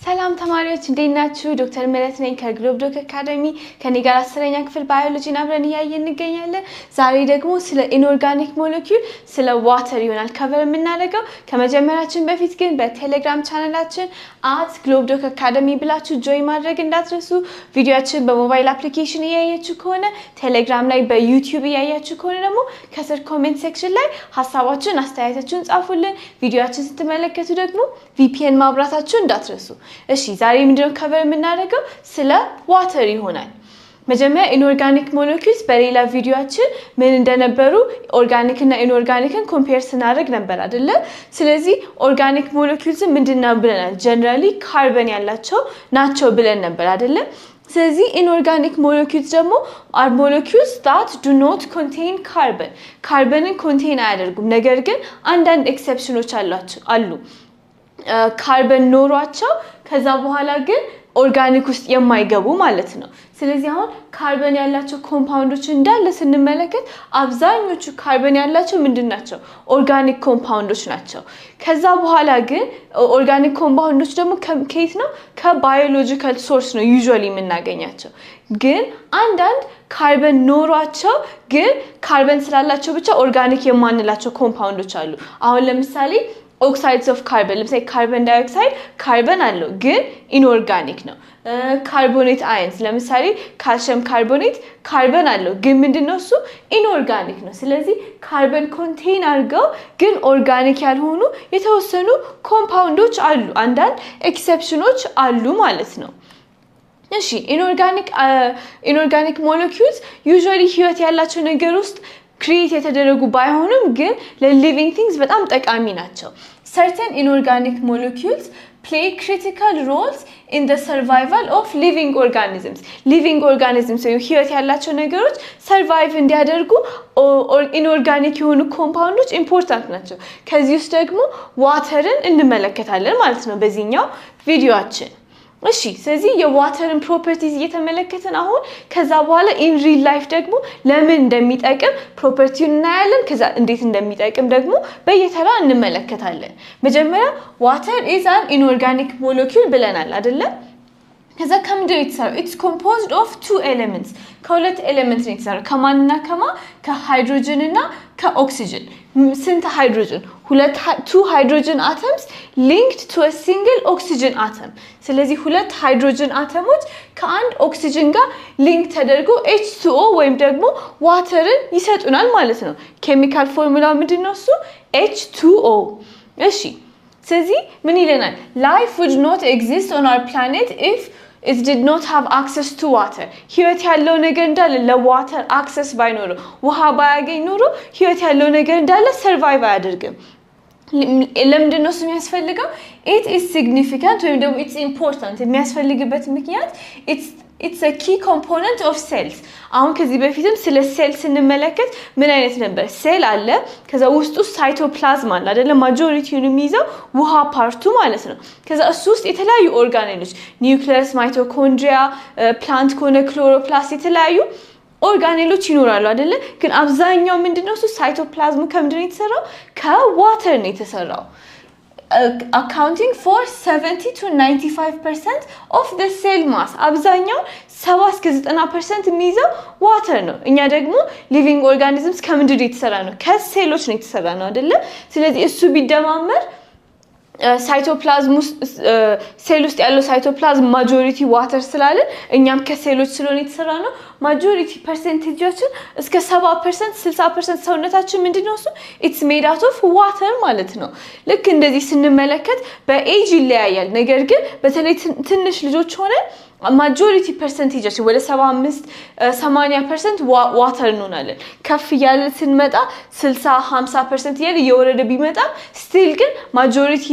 ሰላም ተማሪዎች እንዴት ናችሁ? ዶክተር ምህረት ነኝ ከግሎብ ዶክ አካዳሚ ከኔ ጋር 10ኛ ክፍል ባዮሎጂን አብረን እያየን እንገኛለን። ዛሬ ደግሞ ስለ ኢንኦርጋኒክ ሞለኪውል ስለ ዋተር ይሆናል ከቨር የምናደርገው። ከመጀመራችን በፊት ግን በቴሌግራም ቻናላችን @globdoc academy ብላችሁ ጆይን ማድረግ እንዳትረሱ። ቪዲዮአችን በሞባይል አፕሊኬሽን እያያችሁ ከሆነ ቴሌግራም ላይ በዩቲዩብ እያያችሁ ከሆነ ደግሞ ከስር ኮሜንት ሴክሽን ላይ ሐሳባችሁን አስተያየታችሁን ጻፉልን። ቪዲዮአችን ስትመለከቱ ደግሞ VPN ማብራታችሁን እንዳትረሱ። እሺ ዛሬ ምንድነው ከቨር የምናደርገው ስለ ዋተር ይሆናል። መጀመሪያ ኢንኦርጋኒክ ሞለኪውልስ በሌላ ቪዲዮአችን ምን እንደነበሩ ኦርጋኒክ እና ኢንኦርጋኒክን ኮምፔር ስናደርግ ነበር አይደለ? ስለዚህ ኦርጋኒክ ሞለኪውልስ ምንድነው ብለናል? ጀነራሊ ካርበን ያላቸው ናቸው ብለን ነበር አይደለ? ስለዚህ ኢንኦርጋኒክ molecules ደግሞ are molecules that do not contain carbon. ካርበንን ኮንቴን አያደርጉም። ነገር ግን አንዳንድ ኤክሰፕሽኖች አሉ። ካርበን ኖሯቸው ከዛ በኋላ ግን ኦርጋኒክ ውስጥ የማይገቡ ማለት ነው። ስለዚህ አሁን ካርበን ያላቸው ኮምፓውንዶች እንዳለ ስንመለከት አብዛኞቹ ካርበን ያላቸው ምንድናቸው? ኦርጋኒክ ኮምፓውንዶች ናቸው። ከዛ በኋላ ግን ኦርጋኒክ ኮምፓውንዶች ደግሞ ከየት ነው? ከባዮሎጂካል ሶርስ ነው ዩዥዋሊ የምናገኛቸው። ግን አንዳንድ ካርበን ኖሯቸው ግን ካርበን ስላላቸው ብቻ ኦርጋኒክ የማንላቸው ኮምፓውንዶች አሉ። አሁን ለምሳሌ oxides of carbon, let's say carbon dioxide, carbon አለው ግን inorganic ነው። carbonate ions ለምሳሌ calcium carbonate carbon አለው ግን ምንድነው እሱ inorganic ነው። ስለዚህ carbon contain አድርገው ግን organic ያልሆኑ የተወሰኑ ኮምፓውንዶች አሉ። አንዳንድ ኤክሰፕሽኖች አሉ ማለት ነው። እሺ inorganic molecules usually ህይወት ያላቸው ነገር ውስጥ create የተደረጉ ባይሆንም ግን ለሊቪንግ ቲንግስ በጣም ጠቃሚ ናቸው። certain inorganic molecules play critical roles in the survival of living organisms. living organisms so ህይወት ያላቸው ነገሮች survive እንዲያደርጉ inorganic የሆኑ ኮምፓውንዶች ኢምፖርታንት ናቸው። ከዚህ ውስጥ ደግሞ ዋተርን እንመለከታለን ማለት ነው በዚህኛው ቪዲዮአችን። እሺ ስለዚህ የዋተርን ፕሮፐርቲዝ እየተመለከትን አሁን ከዛ በኋላ ኢን ሪል ላይፍ ደግሞ ለምን እንደሚጠቅም ፕሮፐርቲውን እናያለን። ከዛ እንዴት እንደሚጠቅም ደግሞ በየተራ እንመለከታለን። መጀመሪያ ዋተር is an inorganic molecule ብለናል አይደለ? ከዛ ከምንድነው የተሰራው? it's composed of two elements. ከሁለት ኤሌመንት ነው የተሰራው። ከማንና ከማ? ከሃይድሮጅን እና ከኦክሲጅን። ስንት ሃይድሮጅን? two hydrogen atoms linked to a single oxygen atom. ስለዚህ ሁለት ሃይድሮጅን አተሞች ከአንድ ኦክሲጅን ጋር ሊንክ ተደርጎ H2O ወይም ደግሞ ዋተርን ይሰጡናል ማለት ነው። ኬሚካል ፎርሙላው ምንድነው እሱ? H2O። እሺ ስለዚህ ምን ይለናል? life would not exist on our planet if it did not have access to water. ህይወት ያለው ነገር እንዳለ ለዋተር አክሰስ ባይኖረው ውሃ ባያገኝ ኖሮ ህይወት ያለው ነገር እንዳለ ሰርቫይቭ አያደርግም። ለምንድነው እሱ የሚያስፈልገው? it is significant ወይም ደግሞ it's important የሚያስፈልግበት ምክንያት it's a key component of cells. አሁን ከዚህ በፊትም ስለ ሴል ስንመለከት ምን አይነት ነበር? ሴል አለ ከዛ ውስጡ ሳይቶፕላዝም አለ አይደለ? ማጆሪቲውን የሚይዘው ውሃ ፓርቱ ማለት ነው። ከዛ እሱ ውስጥ የተለያዩ ኦርጋኔሎች ኒውክሊየስ፣ ማይቶኮንድሪያ፣ ፕላንት ከሆነ ክሎሮፕላስት የተለያዩ ኦርጋኔሎች ይኖራሉ አይደለ? ግን አብዛኛው ምንድነው እሱ ሳይቶፕላዝሙ ከምንድን ነው የተሰራው? ከዋተር ነው የተሰራው። accounting for 70 to 95% of the cell mass. አብዛኛው 70 እስከ 90% የሚይዘው ዋተር ነው። እኛ ደግሞ ሊቪንግ ኦርጋኒዝምስ ከምንድን ነው የተሰራ ነው? ከሴሎች ነው የተሰራ ነው አይደለ? ስለዚህ እሱ ቢደማመር ሳይቶፕላዝም ሴል ውስጥ ያለው ሳይቶፕላዝም ማጆሪቲ ዋተር ስላለ እኛም ከሴሎች ስለሆነ የተሰራ ነው። ማጆሪቲ ፐርሰንቴጃችን እስከ 70% 60% ሰውነታችን ምንድነው እሱ? it's made out of water ማለት ነው። ልክ እንደዚህ ስንመለከት በኤጅ ይለያያል። ነገር ግን በተለይ ትንሽ ልጆች ሆነ ማጆሪቲ ፐርሰንቴጃችን ወደ 75-80% ዋተር እንሆናለን። ከፍ ያለ ስንመጣ 60-50% ያለ የወረደ ቢመጣ ስቲል ግን ማጆሪቲ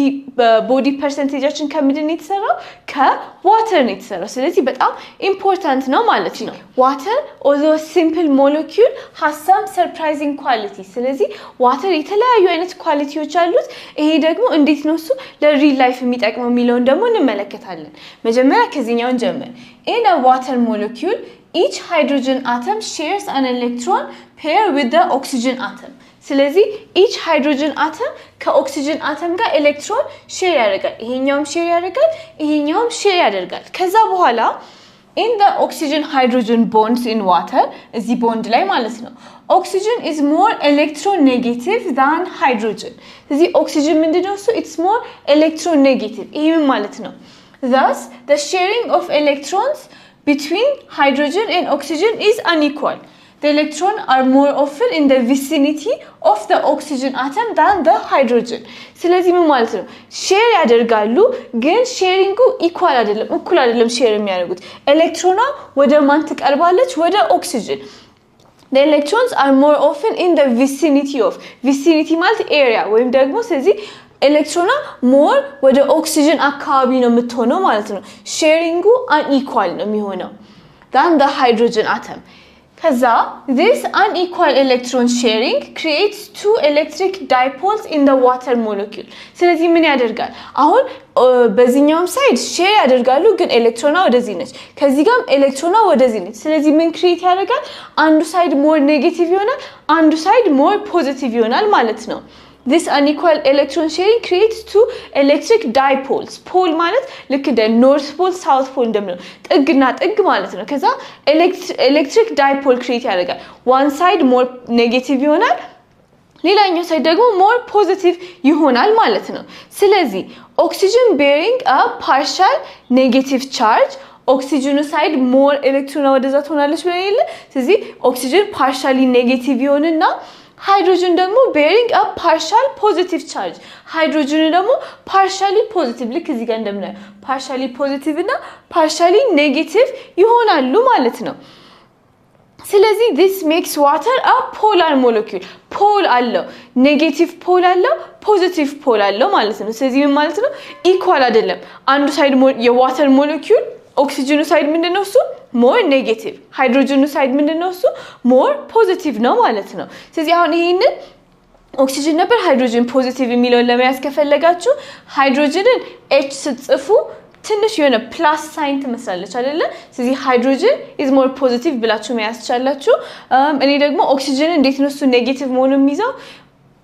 ቦዲ ፐርሰንቴጃችን ከምንድን ነው የተሰራው? ከዋተር ነው የተሰራው። ስለዚህ በጣም ኢምፖርታንት ነው ማለት ነው። ዋተር although simple molecule has some surprising qualities. ስለዚህ ዋተር የተለያዩ አይነት ኳሊቲዎች አሉት። ይሄ ደግሞ እንዴት ነው እሱ ለሪል ላይፍ የሚጠቅመው የሚለውን ደግሞ እንመለከታለን። መጀመሪያ ከዚህኛው ጀምር። In a water molecule, each hydrogen atom shares an electron pair with the oxygen atom. ስለዚህ each hydrogen atom ከኦክሲጅን አተም ጋር ኤሌክትሮን ሼር ያደርጋል ይሄኛውም ሼር ያደርጋል ይሄኛውም ሼር ያደርጋል ከዛ በኋላ in the oxygen hydrogen bonds in water እዚህ ቦንድ ላይ ማለት ነው oxygen is more electronegative than hydrogen ስለዚህ oxygen ምንድነው እሱ it's more electronegative ይሄ ምን ማለት ነው thus the sharing of electrons between hydrogen and oxygen is unequal the electrons are more often in the vicinity of the oxygen atom than the hydrogen ስለዚህ ምን ማለት ነው ሼር ያደርጋሉ ግን ሼሪንጉ ኢኳል አይደለም እኩል አይደለም ሼር የሚያደርጉት ኤሌክትሮኗ ወደ ማን ትቀርባለች ወደ ኦክሲጅን the electrons are more often in the vicinity ማለት area ወይም ደግሞ ስለዚህ ኤሌክትሮኗ more ወደ ኦክሲጅን አካባቢ ነው የምትሆነው ማለት ነው ሼሪንጉ unequal ነው የሚሆነው than the hydrogen atom ከዛ this unequal electron sharing creates two electric dipoles in the water molecule ስለዚህ ምን ያደርጋል አሁን በዚህኛውም ሳይድ ሼር ያደርጋሉ ግን ኤሌክትሮኗ ወደዚህ ነች ከዚህ ጋርም ኤሌክትሮኗ ወደዚህ ነች ስለዚህ ምን ክሬት ያደርጋል አንዱ ሳይድ more negative ይሆናል አንዱ ሳይድ more positive ይሆናል ማለት ነው This unequal electron sharing creates two electric dipoles. Pole ማለት ልክ እንደ north pole south pole እንደምነው ጥግና ጥግ ማለት ነው ከዛ electric dipole create ያደርጋል one side more negative ይሆናል ሌላኛው ሳይድ ደግሞ more positive ይሆናል ማለት ነው ስለዚህ oxygen bearing a partial negative charge oxygen side more electron ወደዛ ትሆናለች ብለናል ስለዚህ oxygen partially negative ይሆንና hydrogen ደግሞ bearing a partial positive charge hydrogen ደግሞ partially positive ልክ እዚህ ጋር እንደምናየው partially positive እና partially negative ይሆናሉ ማለት ነው ስለዚህ this makes water a polar molecule pole አለው negative pole አለው positive pole አለው ማለት ነው ስለዚህ ምን ማለት ነው equal አይደለም አንዱ ሳይድ የwater molecule oxygen side ምንድነው እሱ more negative hydrogen side ምንድነው እሱ more positive ነው ማለት ነው ስለዚህ አሁን ይሄንን oxygen ነበር hydrogen positive የሚለውን ለመያዝ ከፈለጋችሁ hydrogenን H ስትጽፉ ትንሽ የሆነ ፕላስ ሳይን ትመስላለች አይደለ ስለዚህ hydrogen is more positive ብላችሁ መያዝ ትችላላችሁ እኔ ደግሞ oxygen እንዴት ነው እሱ ኔጌቲቭ መሆኑን የሚይዘው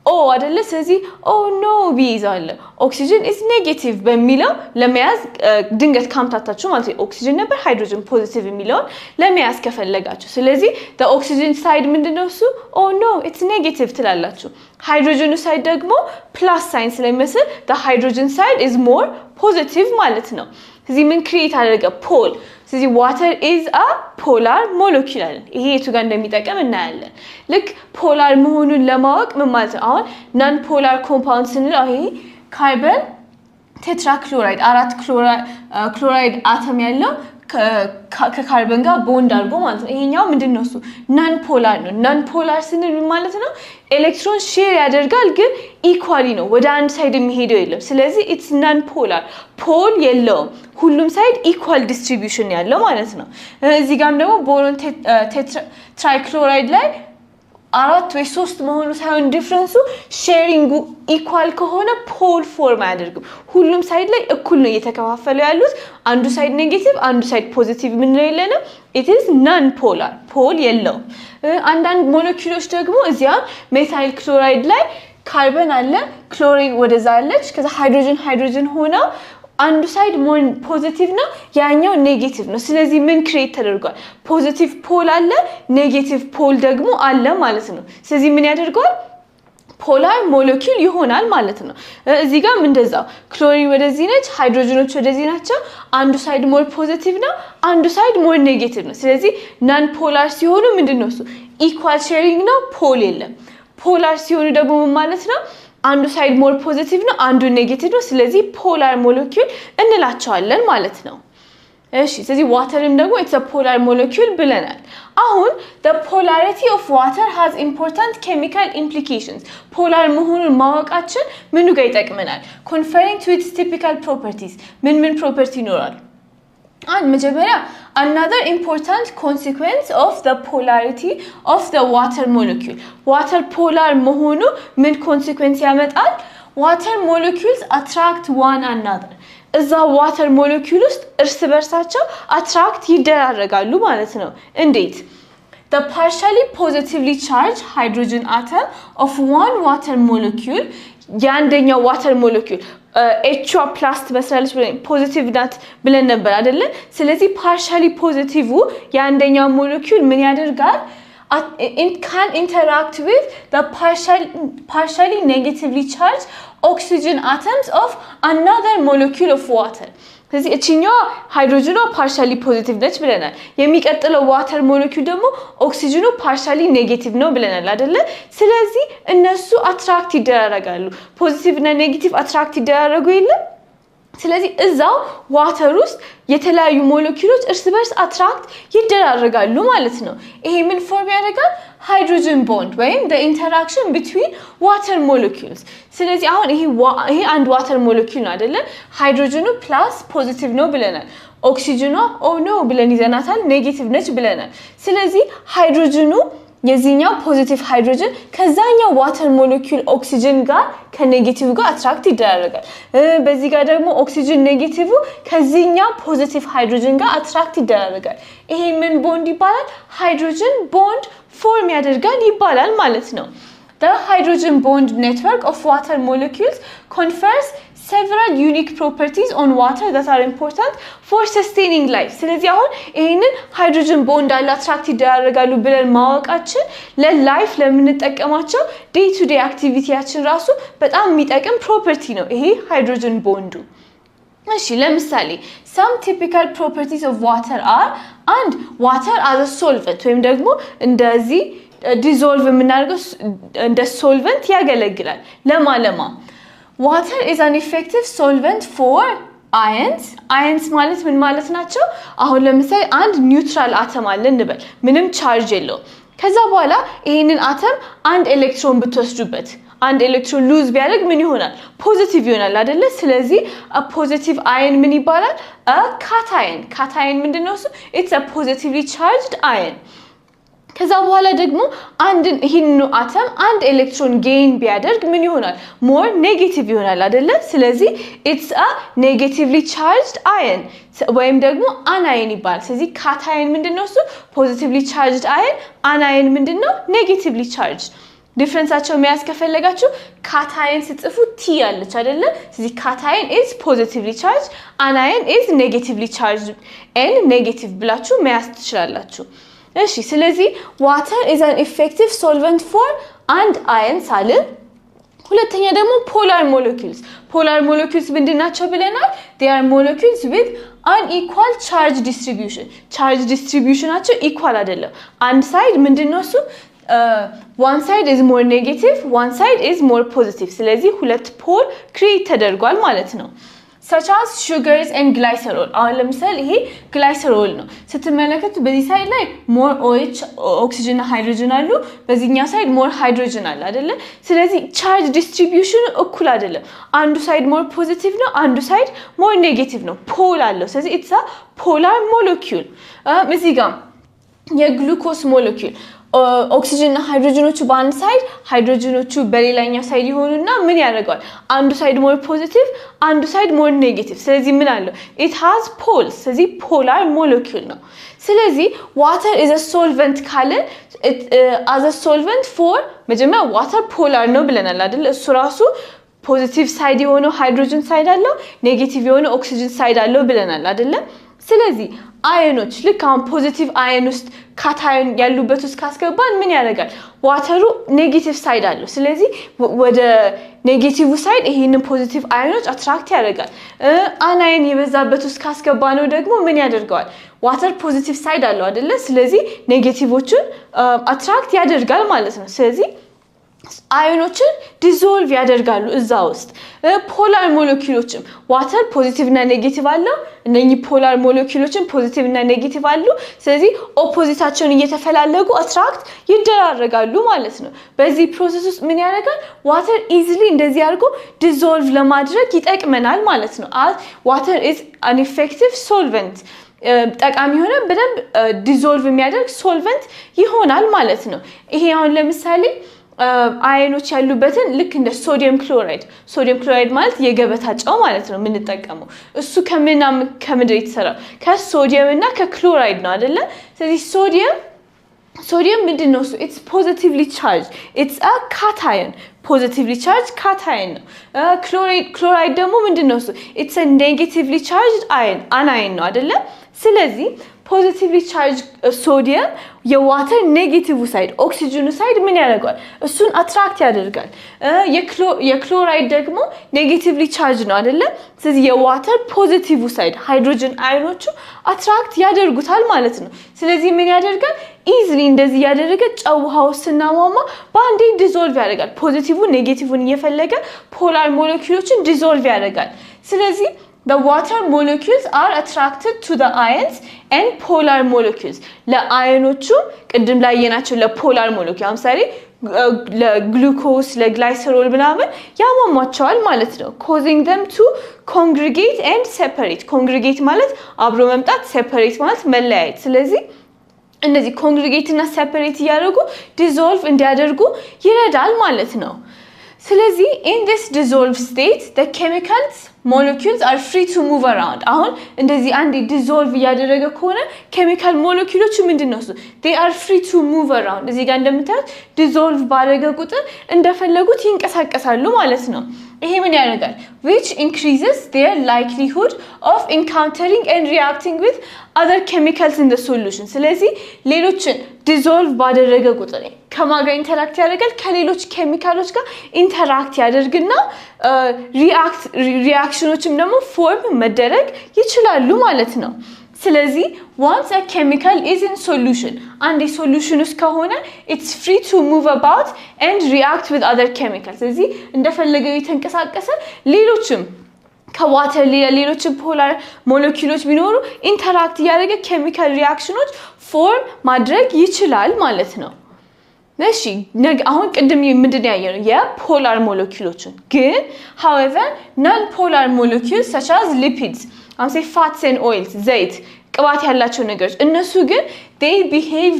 ኦ አይደለ ስለዚህ ኦ ኖ ቢይዛለ ኦክሲጅን is negative በሚለው ለመያዝ ድንገት ካምታታችሁ ማለት ነው ኦክሲጅን ነበር ሃይድሮጅን ፖዚቲቭ የሚለው ለመያዝ ከፈለጋችሁ ስለዚህ the oxygen side ምንድነው እሱ ኦ ኖ it's negative ትላላችሁ ሃይድሮጅን ሳይድ ደግሞ ፕላስ ሳይን ስለሚመስል the hydrogen side is more positive ማለት ነው ስለዚህ ምን ክሬት አደረገ ፖል ስለዚህ water is a polar molecule ይሄ የቱ ጋር እንደሚጠቀም እናያለን ልክ ፖላር መሆኑን ለማወቅ ምን ማለት ነው አሁን non polar compound ስንለው ይሄ ካርበን ቴትራክሎራይድ አራት ክሎራይድ አተም ያለው ከካርበን ጋር ቦንድ አድርጎ ማለት ነው ይሄኛው ምንድነው እሱ non polar ነው non polar ስንል ምን ማለት ነው ኤሌክትሮን ሼር ያደርጋል ግን ኢኳሊ ነው ወደ አንድ ሳይድ የሚሄደው የለም ስለዚህ it's non polar ፖል የለውም ሁሉም ሳይድ ኢኳል ዲስትሪቢዩሽን ያለው ማለት ነው እዚህ ጋርም ደግሞ ቦሮን ትራይክሎራይድ ላይ አራት ወይ ሶስት መሆኑ ሳይሆን ዲፈረንሱ ሼሪንጉ ኢኳል ከሆነ ፖል ፎርም አያደርግም ሁሉም ሳይድ ላይ እኩል ነው እየተከፋፈሉ ያሉት አንዱ ሳይድ ኔጌቲቭ አንዱ ሳይድ ፖዚቲቭ ምን ነው የለንም it is non polar ፖል የለውም አንዳንድ ሞለኪውሎች ደግሞ እዚያ ሜታይል ክሎራይድ ላይ ካርበን አለ ክሎሪን ወደዛ አለች ከዛ ሃይድሮጅን ሆነ አንዱ ሳይድ ሞር ፖዚቲቭ ነው ያኛው ኔጌቲቭ ነው ስለዚህ ምን ክሬት ተደርጓል ፖዚቲቭ ፖል አለ ኔጌቲቭ ፖል ደግሞ አለ ማለት ነው ስለዚህ ምን ያደርጋል ፖላር ሞለኪውል ይሆናል ማለት ነው እዚህ ጋር እንደዛው ክሎሪን ወደዚህ ነች ሃይድሮጅኖች ወደዚህ ናቸው አንዱ ሳይድ ሞር ፖዚቲቭ ነው አንዱ ሳይድ ሞር ኔጌቲቭ ነው ስለዚህ ናን ፖላር ሲሆኑ ምንድነው እሱ ኢኳል ሼሪንግ ነው ፖል የለም ፖላር ሲሆኑ ደግሞ ምን ማለት ነው አንዱ ሳይድ ሞር ፖዚቲቭ ነው አንዱ ኔጌቲቭ ነው ስለዚህ ፖላር ሞለኪውል እንላቸዋለን ማለት ነው እሺ ስለዚህ ዋተርም ደግሞ it's a polar molecule ብለናል አሁን the polarity of water has important chemical implications polar መሆኑን ማወቃችን ምኑ ጋር ይጠቅመናል conferring to its typical properties ምን property ይኖራል and መጀመሪያ another important consequence of the polarity of the water molecule water polar መሆኑ ምን consequence ያመጣል water molecules attract one another እዛ water molecule ውስጥ እርስ በርሳቸው attract ይደራረጋሉ ማለት ነው እንዴት the partially positively charged hydrogen atom of one water molecule ያንደኛው water molecule H plus ትመስላለች ፖዚቲቭ ናት ብለን ነበር አይደለ ስለዚህ partially positive ያንደኛው molecule ምን ያደርጋል it can interact with the partially negatively charged oxygen atoms of another molecule of water ስለዚህ እቺኛው ሃይድሮጅኑ partially positive ነች ብለናል የሚቀጥለው water molecule ደግሞ ኦክሲጅኑ partially negative ነው ብለናል አይደለ ስለዚህ እነሱ attract ይደረጋሉ positive እና negative attract ይደረጉ የለም ስለዚህ እዛው ዋተር ውስጥ የተለያዩ ሞለኪውሎች እርስ በርስ አትራክት ይደራረጋሉ ማለት ነው ይሄ ምን ፎርም ያደርጋል ሃይድሮጅን ቦንድ ወይም the interaction between water molecules ስለዚህ አሁን ይሄ አንድ ዋተር ሞለኪውል ነው አይደለ ሃይድሮጅኑ ፕላስ ፖዚቲቭ ነው ብለናል ኦክሲጅኑ ኦ ኖ ብለን ይዘናታል ኔጌቲቭ ነች ብለናል ስለዚህ ሃይድሮጅኑ የዚህኛው ፖዚቲቭ ሃይድሮጅን ከዛኛው ዋተር ሞለኪውል ኦክሲጅን ጋር ከኔጌቲቭ ጋር አትራክት ይደራረጋል በዚህ ጋር ደግሞ ኦክሲጅን ኔጌቲቭ ከዚህኛው ፖዚቲቭ ሃይድሮጅን ጋር አትራክት ይደራረጋል ይሄ ምን ቦንድ ይባላል ሃይድሮጅን ቦንድ ፎርም ያደርጋል ይባላል ማለት ነው The hydrogen bond network of water molecules confers several unique properties on water that are important for sustaining life ስለዚህ አሁን ይሄንን ሃይድሮጅን ቦንድ አለ አትራክት ይደራረጋሉ ብለን ማወቃችን ለላይፍ ለምንጠቀማቸው ዴይ ቱ ዴይ አክቲቪቲያችን ራሱ በጣም የሚጠቅም ፕሮፐርቲ ነው ይሄ ሃይድሮጅን ቦንዱ እሺ ለምሳሌ some typical properties of water are and water as a solvent ወይም ደግሞ እንደዚህ dissolve የምናደርገው እንደ solvent ያገለግላል ለማለማ water is an effective solvent for ions ማለት ምን ማለት ናቸው አሁን ለምሳሌ አንድ ኒውትራል አተም አለ እንበል ምንም ቻርጅ የለውም ከዛ በኋላ ይሄንን አተም አንድ ኤሌክትሮን ብትወስዱበት አንድ ኤሌክትሮን ሉዝ ቢያደርግ ምን ይሆናል ፖዚቲቭ ይሆናል አይደለ ስለዚህ a positive ion ምን ይባላል a cation ምንድነው እሱ it's a positively charged ion ከዛ በኋላ ደግሞ ይሄን አተም አንድ ኤሌክትሮን ጌን ቢያደርግ ምን ይሆናል ሞር ኔጌቲቭ ይሆናል አይደለ ስለዚህ it's a negatively charged ion ወይም ደግሞ anion ይባላል ስለዚህ cation ምንድነው እሱ positively charged ion anion ምንድነው negatively charged ዲፈረንሳቸው የሚያስ ከፈለጋችሁ cation ሲጽፉ t ያለች አይደለ ስለዚህ cation is positively charged anion is negatively charged n negative ብላችሁ መያዝ ትችላላችሁ እሺ ስለዚህ water is an effective solvent for and ions አለ ሁለተኛ ደግሞ polar molecules ምንድናቸው ብለናል they are molecules with unequal charge distribution ናቸው equal አይደለም አንድ ሳይድ ምንድነው እሱ one side is more negative one side is more positive ስለዚህ ሁለት ፖል ክሪኤት ተደርጓል ማለት ነው such as sugars and glycerol አሁን ለምሳሌ ይሄ glycerol ነው ስትመለከቱ በዚህ ሳይድ ላይ more OH oxygen እና hydrogen አሉ በዚህኛ ሳይድ more hydrogen አለ አይደለ ስለዚህ charge distribution እኩል አይደለም አንዱ ሳይድ more positive ነው አንዱ ሳይድ more negative ነው ፖል አለው ስለዚህ it's a polar molecule እዚህ ጋር የግሉኮስ molecule ኦክሲጅን እና ሃይድሮጅኖቹ በአንድ ሳይድ ሃይድሮጅኖቹ በሌላኛው ሳይድ ይሆኑና ምን ያደርጋል አንዱ ሳይድ ሞር ፖዚቲቭ አንዱ ሳይድ ሞር ኔጌቲቭ ስለዚህ ምን አለው it has poles ስለዚህ polar molecule ነው ስለዚህ water is a solvent ካለ as a solvent for መጀመሪያ water polar ነው ብለናል አይደል እሱ ራሱ ፖዚቲቭ ሳይድ የሆነው ሃይድሮጅን ሳይድ አለው ኔጌቲቭ የሆነው ኦክሲጅን ሳይድ አለው ብለናል አይደል ስለዚህ አዮኖች ልክ አሁን ፖዚቲቭ አዮን ውስጥ ካታዮን ያሉበት ውስጥ ካስገባን ምን ያደርጋል ዋተሩ ኔጌቲቭ ሳይድ አለው ስለዚህ ወደ ኔጌቲቭ ሳይድ ይሄንን ፖዚቲቭ አዮኖች አትራክት ያደርጋል አናይን የበዛበት ውስጥ ካስገባነው ደግሞ ምን ያደርጋል ዋተር ፖዚቲቭ ሳይድ አለው አይደለ ስለዚህ ኔጌቲቮቹን አትራክት ያደርጋል ማለት ነው ስለዚህ አዮኖችን ዲዞልቭ ያደርጋሉ እዛ ውስጥ ፖላር ሞለኪውሎችም ዋተር ፖዚቲቭ እና ኔጌቲቭ አለው እነኚህ ፖላር ሞለኪውሎችን ፖዚቲቭ እና ኔጌቲቭ አሉ ስለዚህ ኦፖዚታቸውን እየተፈላለጉ አትራክት ይደራረጋሉ ማለት ነው በዚህ ፕሮሰስ ውስጥ ምን ያደርጋል ዋተር ኢዚሊ እንደዚህ አድርጎ ዲዞልቭ ለማድረግ ይጠቅመናል ማለት ነው ዋተር is an effective solvent ጠቃሚ ሆነ በደንብ ዲዞልቭ የሚያደርግ ሶልቨንት ይሆናል ማለት ነው ይሄ አሁን ለምሳሌ አዮኖች ያሉበትን ልክ እንደ ሶዲየም ክሎራይድ ማለት የገበታ ጨው ማለት ነው የምንጠቀመው እሱ ከምድር የተሰራው ከሶዲየም እና ከክሎራይድ ነው አይደለ ስለዚህ ሶዲየም ሶዲየም ምንድነው እሱ it's positively charged it's a cation positively charged cation ነው ክሎራይድ ደግሞ ምንድነው እሱ it's a negatively charged ion anion ነው አይደለ ስለዚህ positively charged sodium የዋተር ኔጌቲቭ ሳይድ ኦክሲጅኑ ሳይድ ምን ያደርጋል እሱን አትራክት ያደርጋል የክሎራይድ ደግሞ ኔጌቲቭሊ ቻርጅ ነው አይደለ ስለዚህ የዋተር ፖዚቲቭ ሳይድ ሃይድሮጅን አዮኖቹ አትራክት ያደርጉታል ማለት ነው ስለዚህ ምን ያደርጋል ኢዚሊ እንደዚህ ያደረገ ጨው ውሃው ስናሟማ ባንዴ ዲዞልቭ ያደርጋል ፖዚቲቭ ኔጌቲቭን እየፈለገ ፖላር ሞለኪውሎችን ዲዞልቭ ያደርጋል ስለዚህ the water molecules are attracted to the ions and polar molecules ለአዮኖቹ ቅድም ላይ የናቸው ለፖላር ሞለኪውል አምሳሌ ለግሉኮስ ለግላይሰሮል ምናምን ያሟሟቸዋል ማለት ነው causing them to congregate and separate congregate ማለት አብሮ መምጣት separate ማለት መለያየት ስለዚህ እነዚህ congregate እና separate ያደርጉ dissolve እንዲያደርጉ ይረዳል ማለት ነው ስለዚህ in this dissolved state the chemicals molecules are free to move around አሁን እንደዚህ አንዴ dissolve ያደረገ ከሆነ chemical molecules ምንድነው እሱ they are free to move around እዚህ ጋር እንደምታዩት dissolve ባደረገ ቁጥር እንደፈለጉት ይንቀሳቀሳሉ ማለት ነው ይሄ ምን ያደርጋል which increases their likelihood of encountering and reacting with other chemicals in the solution ስለዚህ ሌሎችን dissolve ባደረገ ቁጥር ከማጋ ኢንተራክት ያደርጋል ከሌሎች ኬሚካሎች ጋር ኢንተራክት ያደርግና ሪአክሽኖችም ደግሞ ፎርም መደረግ ይችላሉ ማለት ነው ስለዚህ once a chemical is in solution and the solution is ከሆነ it's free to move about and react with other chemicals ስለዚህ እንደፈለገው ይተንቀሳቀሰ ሌሎችም ከዋተር ሌሎች ፖላር ሞለኪውሎች ቢኖሩ ኢንተራክት ያደርገ ኬሚካል ሪአክሽኖች ፎርም ማድረግ ይችላል ማለት ነው እሺ አሁን ቅድም ምንድነው ያየነው የፖላር ሞለኪውሎችን ግን however non polar molecules such as lipids I'm say fats and oils ዘይት ቅባት ያላቸው ነገሮች እነሱ ግን they behave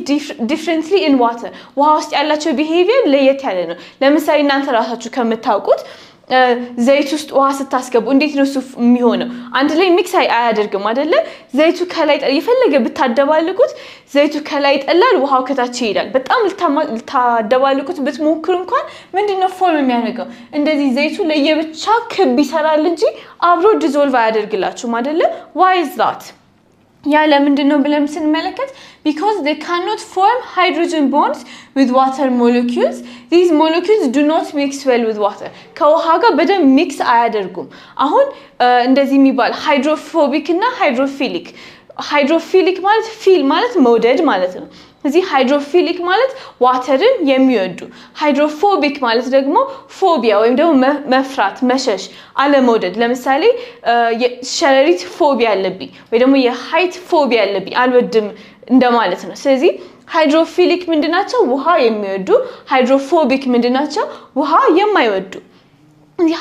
differently in water ውሃ ውስጥ ያላቸው behavior ለየት ያለ ነው ለምሳሌ እናንተ ራሳችሁ ከምታውቁት ዘይት ውስጥ ውሃ ስታስገቡ እንዴት ነው እሱ የሚሆነው አንድ ላይ ሚክስ አያደርግም አይደለ ዘይቱ ከላይ ይፈልገ ብታደባልቁት ዘይቱ ከላይ ይጠላል ውሃው ከታች ይሄዳል በጣም ልታደባልቁት ብትሞክሩ እንኳን ምንድነው ፎርም የሚያደርገው እንደዚህ ዘይቱ ለየብቻ ክብ ይሰራል እንጂ አብሮ ዲዞልቭ አያደርግላችሁም አይደለ why is that ያለ ምንድነው ብለን ስንመለከት because they cannot form hydrogen bonds with water molecules these molecules do not mix well with water ከውሃ ጋር በደም ሚክስ አያደርጉም አሁን እንደዚህ የሚባል ሃይድሮፎቢክ እና ሃይድሮፊሊክ ማለት ፊል ማለት መውደድ ማለት ነው እዚህ ሃይድሮፊሊክ ማለት ዋተርን የሚወዱ ሃይድሮፎቢክ ማለት ደግሞ ፎቢያ ወይም ደግሞ መፍራት መሸሽ አለመውደድ ለምሳሌ የሸረሪት ፎቢያ አለብኝ ወይ ደግሞ የሃይት ፎቢያ አለብኝ አልወድም እንደማለት ነው ስለዚህ ሃይድሮፊሊክ ምንድናቸው ውሃ የሚወዱ ሃይድሮፎቢክ ምንድናቸው ውሃ የማይወዱ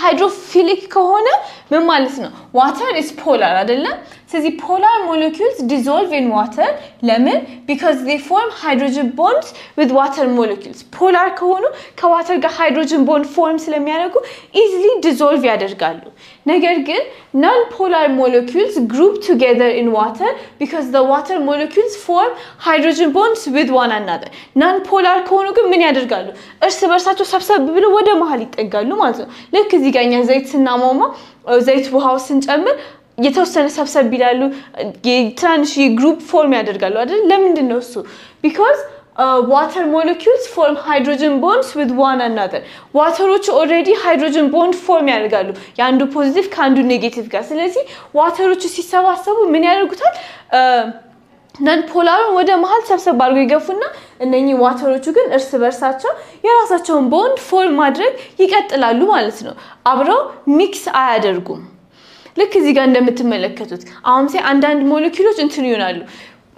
hydrophilic ከሆነ ምን ማለት ነው water is polar አይደለ ስለዚህ polar molecules dissolve in water ለምን because they form hydrogen bonds with water molecules polar ከሆኑ ከwater ጋር hydrogen bond form ስለሚያደርጉ easily dissolve ያደርጋሉ ነገር ግን non polar molecules group together in water because the water molecules form hydrogen bonds with one another non polar ከሆኑ ግን ምን ያደርጋሉ እርስ በርሳቸው ሰብሰብ ብለው ወደ መሃል ይጠጋሉ ማለት ነው ልክ እዚህ ጋር እኛ ዘይት ስናሟማ ዘይት ውሃው ስንጨምር የተወሰነ ሰብሰብ ይላሉ ትራንሽ ግሩፕ ፎርም ያደርጋሉ አይደል ለምንድን ነው እሱ because water molecules form hydrogen bonds with one another ዋተሮቹ already hydrogen bond form ያደርጋሉ ያንዱ ፖዚቲቭ ካንዱ ኔጌቲቭ ጋር ስለዚህ ዋተሮቹ ሲሰባሰቡ ምን ያደርጉታል non polar ወደ መሃል ሰብሰብ አድርገው ይገፉና እነኚህ ዋተሮቹ ግን እርስ በርሳቸው የራሳቸውን ቦንድ ፎርም ማድረግ ይቀጥላሉ ማለት ነው አብረው ሚክስ አያደርጉም ልክ እዚህ ጋር እንደምትመለከቱት አሁን አንዳንድ ሞለኪውሎች እንትን ይሆናሉ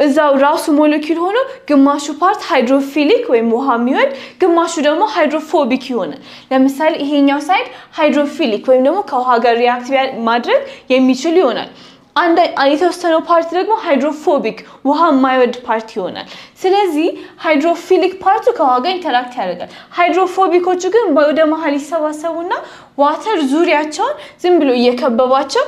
እዛው ራሱ ሞለኪውል ሆኖ ግማሹ ፓርት ሃይድሮፊሊክ ወይም ውሃ የሚወድ ግማሹ ደግሞ ሃይድሮፎቢክ ይሆናል ለምሳሌ ይሄኛው ሳይድ ሃይድሮፊሊክ ወይም ደግሞ ከውሃ ጋር ሪአክት ማድረግ የሚችል ይሆናል አንድ የተወሰነው ፓርት ደግሞ ሃይድሮፎቢክ ውሃ የማይወድ ፓርት ይሆናል ስለዚህ ሃይድሮፊሊክ ፓርቱ ከውሃ ጋር ኢንተራክት ያደርጋል ሃይድሮፎቢኮቹ ግን ወደ መሃል ይሰባሰቡና ዋተር ዙሪያቸውን ዝም ብሎ እየከበባቸው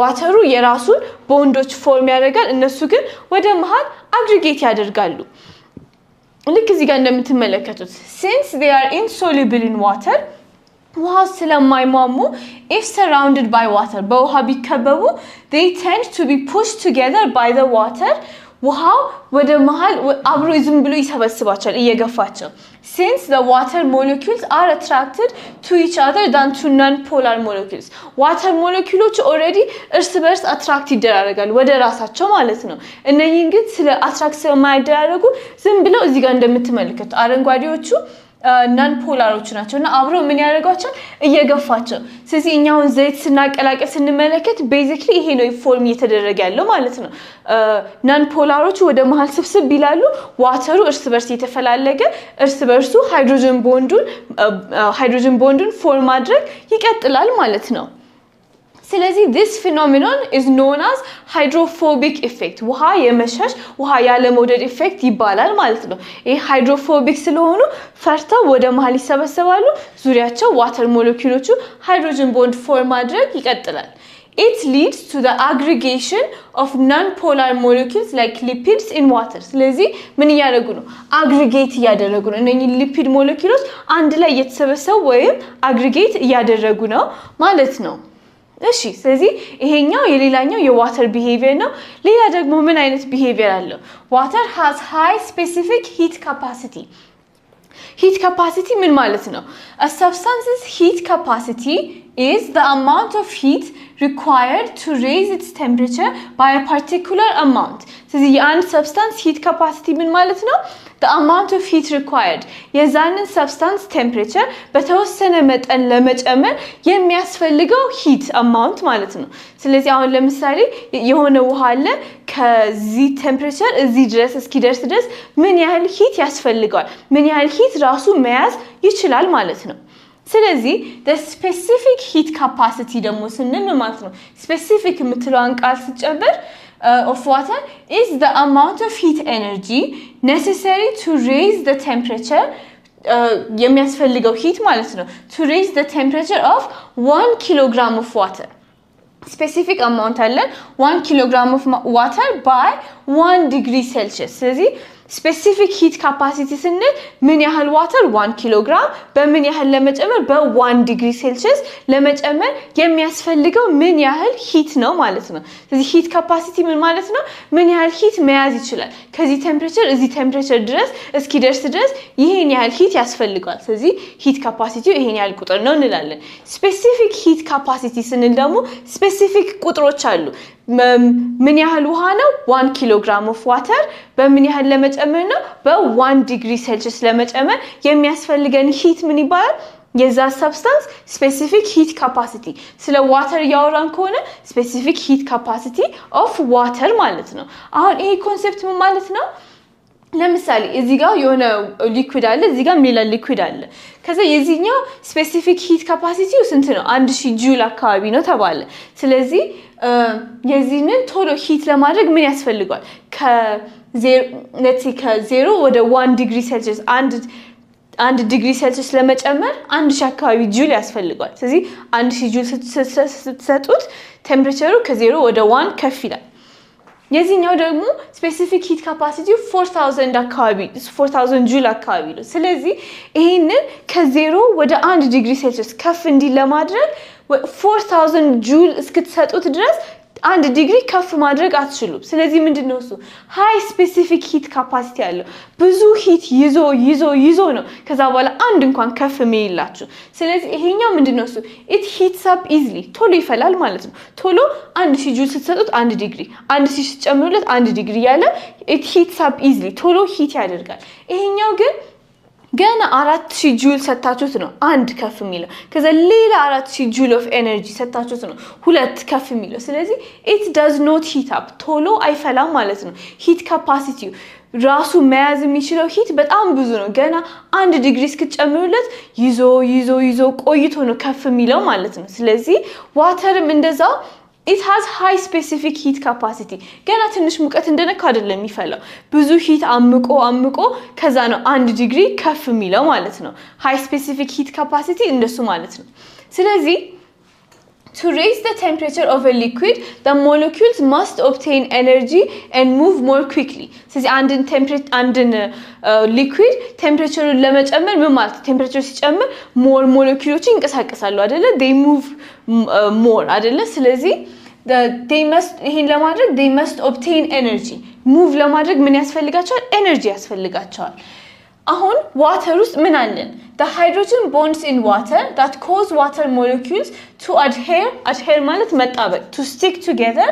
ዋተሩ የራሱን ቦንዶች ፎርም ያደርጋል እነሱ ግን ወደ መሃል አግሪጌት ያደርጋሉ ልክ እዚህ ጋር እንደምትመለከቱት since they are insoluble in water ውሃ ስለማይሟሙ if surrounded by water በውሃ ቢከበቡ they tend to be pushed together by the water ውሃው ወደ መሃል አብሮ ዝም ብሎ ይሰበስባቸዋል እየገፋቸው since the water molecules are attracted to each other than to non-polar molecules water molecules already እርስ በርስ attract ይደራረጋሉ ወደ ራሳቸው ማለት ነው እነኚህ ግን ስለ attract ስለማይደራረጉ ዝም ብለው እዚህ ጋር እንደምትመለከቱ አረንጓዴዎቹ non polaሮች ናቸውና አብሮ ምን ያደርጋቸው እየገፋቸው ስለዚህ እኛው ዘይት ስናቀላቀል ስንመለከት basically ይሄ ነው ፎርም እየተደረገ ያለው ማለት ነው non polaሮቹ ወደ መሃል ስብስብ ይላሉ ዋተሩ እርስ በርስ የተፈላለገ እርስ በርሱ ሃይድሮጅን ቦንዱን ፎርም ማድረግ ይቀጥላል ማለት ነው ስለዚህ this phenomenon is known as hydrophobic effect ውሃ የመሸሽ ውሃ ያለ መውደድ effect ይባላል ማለት ነው ይሄ hydrophobic ስለሆኑ ፈርተው ወደ መሃል ይሰበሰባሉ ዙሪያቸው ዋተር ሞለኪውሎቹ ሃይድሮጅን ቦንድ ፎርም ማድረግ ይቀጥላል it leads to the aggregation of non-polar molecules like lipids in water ስለዚህ ምን ያደርጉ ነው aggregate ያደረጉ ነው እነኚህ ሊፒድ ሞለኪውሎች አንድ ላይ የተሰበሰቡ ወይም aggregate ያደረጉ ነው ማለት ነው እሺ ስለዚህ ይሄኛው የሌላኛው የዋተር ቢሄቪየር ነው ሌላ ደግሞ ምን አይነት ቢሄቪየር አለው water has high specific heat capacity heat capacity ምን ማለት ነው a substance's heat capacity is the amount of heat required to raise its temperature by a particular amount ስለዚህ የአንድ substance heat capacity ምን ማለት ነው the amount of heat required የዛንን substance temperature በተወሰነ መጠን ለመጨመር የሚያስፈልገው heat amount ማለት ነው ስለዚህ አሁን ለምሳሌ የሆነ ውሃ አለ ከዚህ temperature እዚህ ድረስ እስኪደርስ ድረስ ምን ያህል heat ያስፈልጋል ምን ያህል heat ራሱ መያዝ ይችላል ማለት ነው ስለዚህ the specific heat capacity ደግሞ ስንል ማለት ነው specific የምትለውን ቃል ሲጨመር of water is the amount of heat energy necessary to raise the temperature የሚያስፈልገው heat ማለት ነው to raise the temperature of 1 kilogram of water specific amount አለ 1 kilogram of water by 1 degree Celsius ስለዚህ specific heat capacity ስንል ምን ያህል ዋተር 1 ኪሎግራም በምን ያህል ለመጨመር በ1 ዲግሪ ሴልሺየስ ለመጨመር የሚያስፈልገው ምን ያህል ሂት ነው ማለት ነው ስለዚህ ሂት ካፓሲቲ ምን ማለት ነው ምን ያህል ሂት መያዝ ይችላል ከዚህ ቴምፕሬቸር እዚህ ቴምፕሬቸር ድረስ እስኪደርስ ድረስ ይሄን ያህል ሂት ያስፈልጋል ስለዚህ ሂት ካፓሲቲው ይሄን ያህል ቁጥር ነው እንላለን ስፔሲፊክ ሂት ካፓሲቲ ስንል ደግሞ ስፔሲፊክ ቁጥሮች አሉ ምን ያህል ውሃ ነው 1 ኪሎግራም of water በምን ያህል ለመጨመር ነው በ1 ዲግሪ ሴልሺየስ ለመጨመር የሚያስፈልገን ሂት ምን ይባላል የዛ ሰብስታንስ ስፔሲፊክ ሂት ካፓሲቲ ስለ ዋተር ያወራን ከሆነ ስፔሲፊክ ሂት ካፓሲቲ of water ማለት ነው አሁን ይሄ ኮንሰፕት ምን ማለት ነው ለምሳሌ እዚህ ጋር የሆነ ሊኩዊድ አለ እዚህ ጋር ሌላ ሊኩዊድ አለ ከዛ የዚህኛው ስፔሲፊክ ሂት ካፓሲቲው ስንት ነው 1000 ጁል አካባቢ ነው ተባለ ስለዚህ የዚህንን ቶሎ ሂት ለማድረግ ምን ያስፈልጋል ከ0 ወደ 1 ዲግሪ ሴልሺየስ አንድ ዲግሪ ሴልሺየስ ለመጨመር 1000 አካባቢ ጁል ያስፈልጋል ስለዚህ 1000 ጁል ስትሰጡት ቴምፕሬቸሩ ከ0 ወደ 1 ከፍ ይላል የዚህኛው ደግሞ ስፔሲፊክ ሂት ካፓሲቲው 4000 አካባቢ 4000 ጁል አካባቢ ነው ስለዚህ ይሄንን ከ0 ወደ 1 ዲግሪ ሴልሺየስ ከፍ እንዲል ለማድረግ 4000 ጁል እስክትሰጡት ድረስ 1 ዲግሪ ከፍ ማድረግ አትችሉም ስለዚህ ምንድነው እሱ ሃይ ስፔሲፊክ ሂት ካፓሲቲ ያለው ብዙ ሂት ይዞ ነው ከዛ በኋላ አንድ እንኳን ከፍ የሚይላችሁ ስለዚህ ይሄኛው ምንድነው እሱ it heats up easily ቶሎ ይፈላል ማለት ነው ቶሎ 1000 ጁል ስትሰጡት 1 ዲግሪ 1000 ስትጨምሩለት 1 ዲግሪ ያለ it heats up easily ቶሎ ሂት ያደርጋል ይሄኛው ግን ገና 4000 ጁል ሰጣችሁት ነው አንድ ከፍ የሚለው ከዛ ሌላ 4000 ጁል ኦፍ ኤነርጂ ሰጣችሁት ነው ሁለት ከፍ የሚለው ስለዚህ it does not heat up ቶሎ አይፈላም ማለት ነው ሂት ካፓሲቲው ራሱ መያዝ የሚችለው ሂት በጣም ብዙ ነው ገና 1 ዲግሪ እስክትጨምሩለት ይዞ ቆይቶ ነው ከፍ የሚለው ማለት ነው ስለዚህ ዋተርም እንደዛው it has high specific heat capacity ገና ትንሽ ሙቀት እንደነካ አይደለም የሚፈላው ብዙ ሂት አምቆ ከዛ ነው 1 ዲግሪ ከፍ የሚለው ማለት ነው high specific heat capacity እንደሱ ማለት ነው ስለዚህ To raise the temperature of a liquid, the molecules must obtain energy and move more quickly. ስለዚህ አንድን ሊኩዊድ ቴምፕሬቸሩን ለመጨመር ምን ማለት ቴምፕሬቸሩ ሲጨምር ሞር ሞለኪውሎች ይንቀሳቀሳሉ አይደለ? they move more አይደለ? ስለዚህ ይሄን ለማድረግ they must obtain energy. move ለማድረግ ምን ያስፈልጋቸዋል? ኤነርጂ ያስፈልጋቸዋል። አሁን ዋተር ውስጥ ምን አለን? the hydrogen bonds in water that cause water molecules to adhere ማለት መጣበቅ to stick together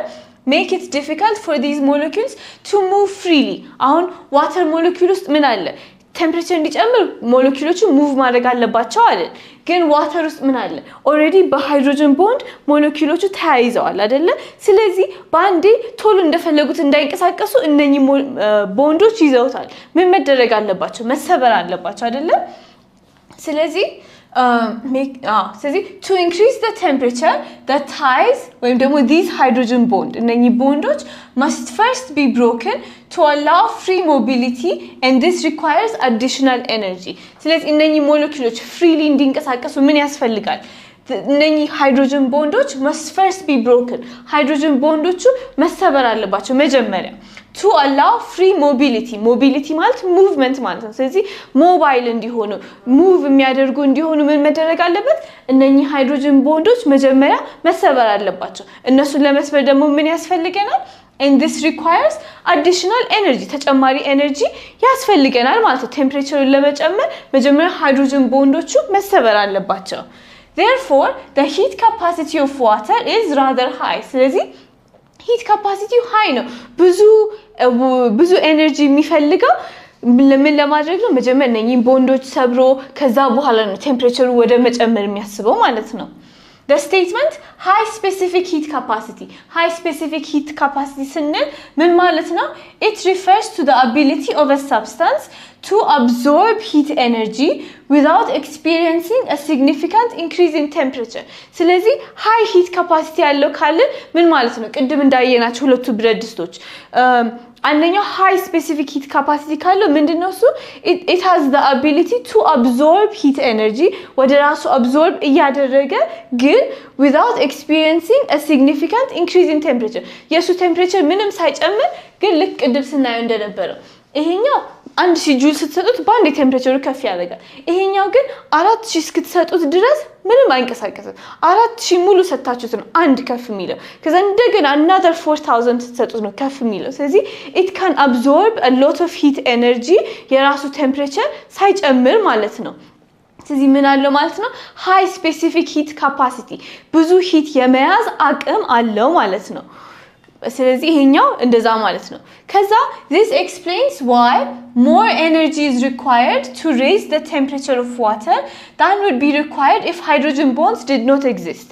make it difficult for these molecules to move freely. አሁን ዋተር ሞለኪውል ውስጥ ምን አለ? ቴምፕሬቸር እንዲጨምር ሞለኪውሎቹ ሙቭ ማድረግ አለባቸው አይደል? ግን ዋተር ውስጥ ምን አለ? ኦሬዲ በሃይድሮጅን ቦንድ ሞለኪውሎቹ ተያይዘዋል አይደለ? ስለዚህ ባንዴ ቶሎ እንደፈለጉት እንዳይንቀሳቀሱ እነኚህ ቦንዶች ይዘውታል። ምን መደረግ አለባቸው? መሰበር አለባቸው አይደለ? ስለዚህ to increase the temperature, the ties ወይም ደግሞ these hydrogen bond እነኚህ ቦንዶች must first be broken to allow free mobility and this requires additional energy. ስለዚህ እነኚህ ሞለኪውሎች ፍሪሊ እንዲንቀሳቀሱ ምን ያስፈልጋል? እነኚህ ሃይድሮጅን ቦንዶች must first be broken. ሃይድሮጅን ቦንዶቹ መሰበር አለባቸው መጀመሪያ to allow free mobility ማለት movement ማለት ነው። ስለዚህ ሞባይል እንዲሆኑ ሙቭ የሚያደርጉ እንዲሆኑ ምን መደረግ አለበት? እነኚህ ሃይድሮጅን ቦንዶች መጀመሪያ መሰበር አለባቸው። እነሱን ለመስበር ደግሞ ምን ያስፈልገናል? and this requires additional energy. ተጨማሪ ኤነርጂ ያስፈልገናል ማለት ነው። ቴምፕሬቸሩን ለመጨመር መጀመሪያ ሃይድሮጅን ቦንዶቹ መሰበር አለባቸው። therefore the heat capacity of water is rather high. ስለዚህ heat capacity high ነው። ብዙ ኤነርጂ የሚፈልገው ምን ለማድረግ ነው? መጀመሪያ እነኚህ ቦንዶች ሰብሮ ከዛ በኋላ ነው ቴምፕሬቸሩ ወደ መጨመር የሚያስበው ማለት ነው። The statement high specific heat capacity. High specific heat capacity ስንል ምን ማለት ነው? It refers to the ability of a substance to absorb heat energy without experiencing a significant increase in temperature. ስለዚህ high heat capacity ያለው ካለ ምን ማለት ነው? ቅድም እንዳየናቸው ሁለቱ ብረት ድስቶች አንደኛው high specific heat capacity ካለው ምንድነው እሱ? It has the ability to absorb heat energy ወደ ራሱ absorb እያደረገ ግን without experiencing a significant increase in temperature. የሱ ቴምፕሬቸር ምንም ሳይጨምር ግን ልክ ቅድም ስናየው እንደነበረው ይሄኛው 1000 ጁል ስትሰጡት ባንዴ ቴምፕሬቸሩ ከፍ ያደርጋል። ይሄኛው ግን 4000 እስክትሰጡት ድረስ ምንም አይንቀሳቀስም። 4000 ሙሉ ሰጣችሁት ነው አንድ ከፍ የሚለው። ከዛ እንደገና another 4000 ስትሰጡት ነው ከፍ የሚለው። ስለዚህ it can absorb a lot of heat energy የራሱ ቴምፕሬቸር ሳይጨምር ማለት ነው። ስለዚህ ምን አለው ማለት ነው? high specific heat capacity ብዙ ሂት የመያዝ አቅም አለው ማለት ነው። ስለዚህ ይሄኛው እንደዛ ማለት ነው። ከዛ this explains why more energy is required to raise the temperature of water than would be required if hydrogen bonds did not exist.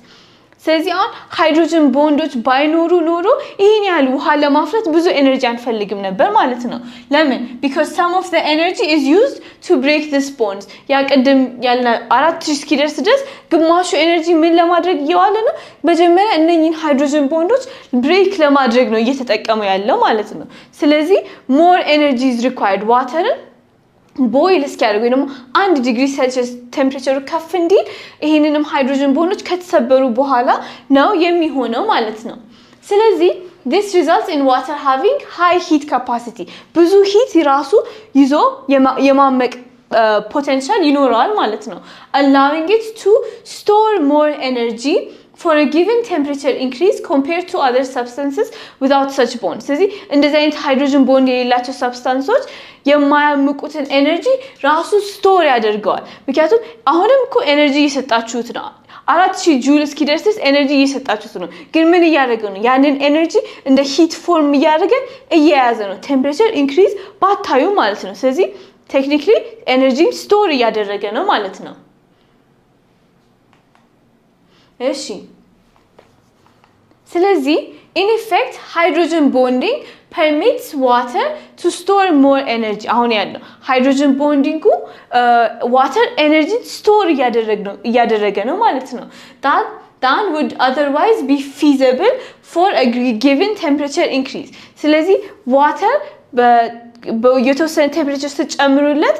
ስለዚህ አሁን ሃይድሮጅን ቦንዶች ባይኖሩ ኖሮ ይሄን ያህል ውሃ ለማፍላት ብዙ ኤነርጂ አንፈልግም ነበር ማለት ነው። ለምን? because some of the energy is used to break these bonds. ያ ቀደም ያልና 4000 እስኪደርስ ድረስ ግማሹ ኤነርጂ ምን ለማድረግ እየዋለ ነው? መጀመሪያ እነኚህን ሃይድሮጅን ቦንዶች ብሬክ ለማድረግ ነው እየተጠቀሙ ያለው ማለት ነው። ስለዚህ more energy is required ዋተርን ቦይል እስኪያደርግ ወይ ደግሞ 1 ዲግሪ ሴልሺየስ ቴምፕሬቸሩ ከፍ እንዲል ይሄንንም ሃይድሮጅን ቦንዶች ከተሰበሩ በኋላ ነው የሚሆነው ማለት ነው። ስለዚህ this results in water having high heat capacity. ብዙ ሂት ራሱ ይዞ የማመቅ ፖቴንሻል ይኖራል ማለት ነው። allowing it to store more energy for a given temperature increase compared to other substances without such bonds. ስለዚህ እንደዚህ አይነት ሃይድሮጅን ቦንድ የሌላቸው ሰብስታንሶች የማያምቁትን ኤነርጂ ራሱ ስቶር ያደርገዋል። ምክንያቱም አሁንም እኮ ኤነርጂ እየሰጣችሁት ነው 4000 ጁል እስኪደርስ ኤነርጂ እየሰጣችሁት ነው። ግን ምን እያደረገ ነው? ያንን ኤነርጂ እንደ ሂት ፎርም እያደረገ እየያዘ ነው ቴምፕሬቸር ኢንክሪዝ ባታዩ ማለት ነው። ስለዚህ ቴክኒካሊ ኤነርጂ ስቶር እያደረገ ነው ማለት ነው። እሺ ስለዚህ in effect hydrogen bonding permits water to store more energy. አሁን ያለው hydrogen bonding water energy store እያደረገ ነው ማለት ነው። that than would otherwise be feasible for a given temperature increase ስለዚህ water የተወሰነ ቴምፕሬቸር ስትጨምሩለት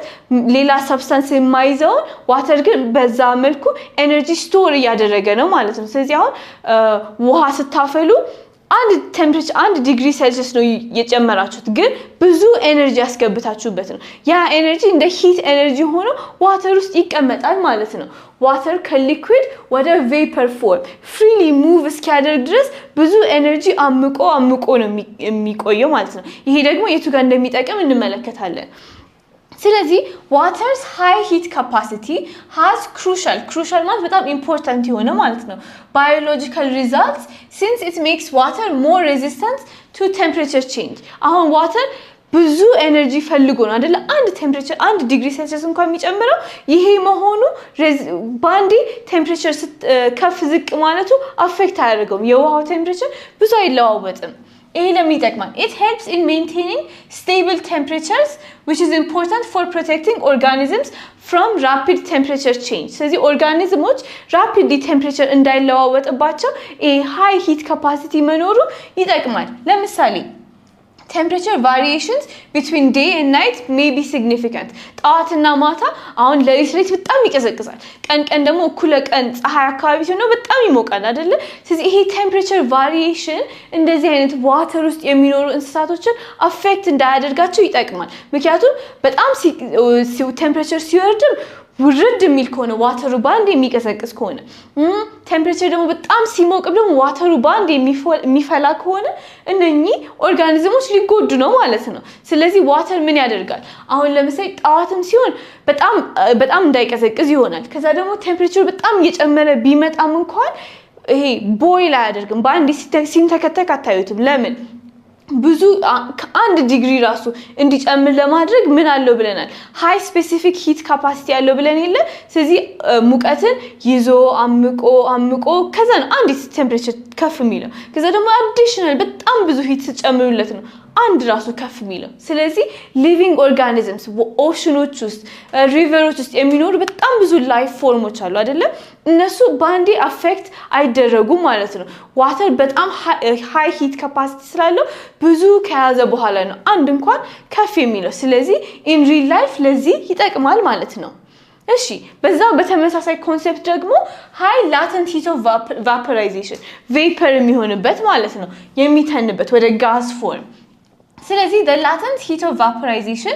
ሌላ ሰብስታንስ የማይዘው ዋተር ግን በዛ መልኩ ኤነርጂ ስቶር ያደረገ ነው ማለት ነው ስለዚህ አሁን ውሃ ስታፈሉ አንድ ቴምፕሬቸር 1 ዲግሪ ሴልሺየስ ነው የጨመራችሁት ግን ብዙ ኤነርጂ ያስገብታችሁበት ነው ያ ኤነርጂ እንደ ሂት ኤነርጂ ሆኖ ዋተር ውስጥ ይቀመጣል ማለት ነው ዋተር ከሊኩዊድ ወደ ቬፐር ፎርም ፍሪሊ ሙቭ እስኪያደርግ ድረስ ብዙ ኤነርጂ አምቆ ነው የሚቆየው ማለት ነው ይሄ ደግሞ የቱ ጋር እንደሚጠቅም እንመለከታለን ስለዚህ water's high heat capacity has crucial ማለት በጣም important የሆነ ማለት ነው biological results since it makes water more resistant to temperature change አሁን water ብዙ ኤነርጂ ፈልጎ ነው አይደል አንድ ቴምፕሬቸር 1 ዲግሪ ሴልሺየስ እንኳን የሚጨምረው ይሄ መሆኑ ባንዲ ቴምፕሬቸር ከፍ ዝቅ ማለቱ አፌክት አያደርገውም የውሃው ቴምፕሬቸር ብዙ አይለዋወጥም ይሄ ለምን ይጠቅማል it helps in maintaining stable temperatures which is important for protecting organisms from rapid temperature change ስለዚህ ኦርጋኒዝሞች rapidly temperature እንዳይለዋወጥባቸው high heat capacity መኖሩ ይጠቅማል ለምሳሌ temperature variations between day and night may be significant ጣዋትና ማታ አሁን ለሊት በጣም ይቀዘቅዛል ቀን ደግሞ እኩለ ቀን ፀሐይ አካባቢ ሲሆን በጣም ይሞቃል አይደለ ስለዚህ ይሄ temperature variation እንደዚህ አይነት ዋተር ውስጥ የሚኖሩ እንስሳቶችን አፌክት እንዳያደርጋቸው ይጠቅማል ምክንያቱም በጣም temperature ሲወርድም ውርድ የሚል ከሆነ ዋተሩ ባንድ የሚቀዘቅዝ ከሆነ ቴምፕሬቸር ደግሞ በጣም ሲሞቅ ደግሞ ዋተሩ ባንድ የሚፈላ ከሆነ እነኚህ ኦርጋኒዝሞች ሊጎዱ ነው ማለት ነው ስለዚህ ዋተር ምን ያደርጋል አሁን ለምሳሌ ጣዋትም ሲሆን በጣም እንዳይቀዘቅዝ ይሆናል ከዛ ደግሞ ቴምፕሬቸር በጣም እየጨመረ ቢመጣም እንኳን ይሄ ቦይል አያደርግም ባንድ ሲንተከተክ አታዩትም ለምን ብዙ ከ1 ዲግሪ ራሱ እንዲጨምር ለማድረግ ምን አለው ብለናል ሃይ ስፔሲፊክ ሂት ካፓሲቲ ያለው ብለን ይለ ስለዚህ ሙቀትን ይዞ አምቆ ከዛ አንድ ቴምፕሬቸር ከፍ የሚለው ከዛ ደግሞ አዲሽናል በጣም ብዙ ሂት ተጨምሩለት ነው አንድ ራሱ ከፍ የሚለው ስለዚህ ሊቪንግ ኦርጋኒዝምስ ኦሽኖች ውስጥ ሪቨሮች ውስጥ የሚኖሩ በጣም ብዙ ላይፍ ፎርሞች አሉ አይደለ እነሱ ባንዲ አፌክት አይደረጉ ማለት ነው ዋተር በጣም ሃይ ሂት ካፓሲቲ ስላለው ብዙ ከያዘ በኋላ ነው አንድ እንኳን ከፍ የሚለው ስለዚህ ኢን ሪል ላይፍ ለዚህ ይጠቅማል ማለት ነው እሺ በዛው በተመሳሳይ ኮንሰፕት ደግሞ ሃይ ላተንት ሂት ኦፍ ቫፖራይዜሽን ቬፐር የሚሆንበት ማለት ነው የሚተንበት ወደ ጋዝ ፎርም ስለዚህ the latent heat of vaporization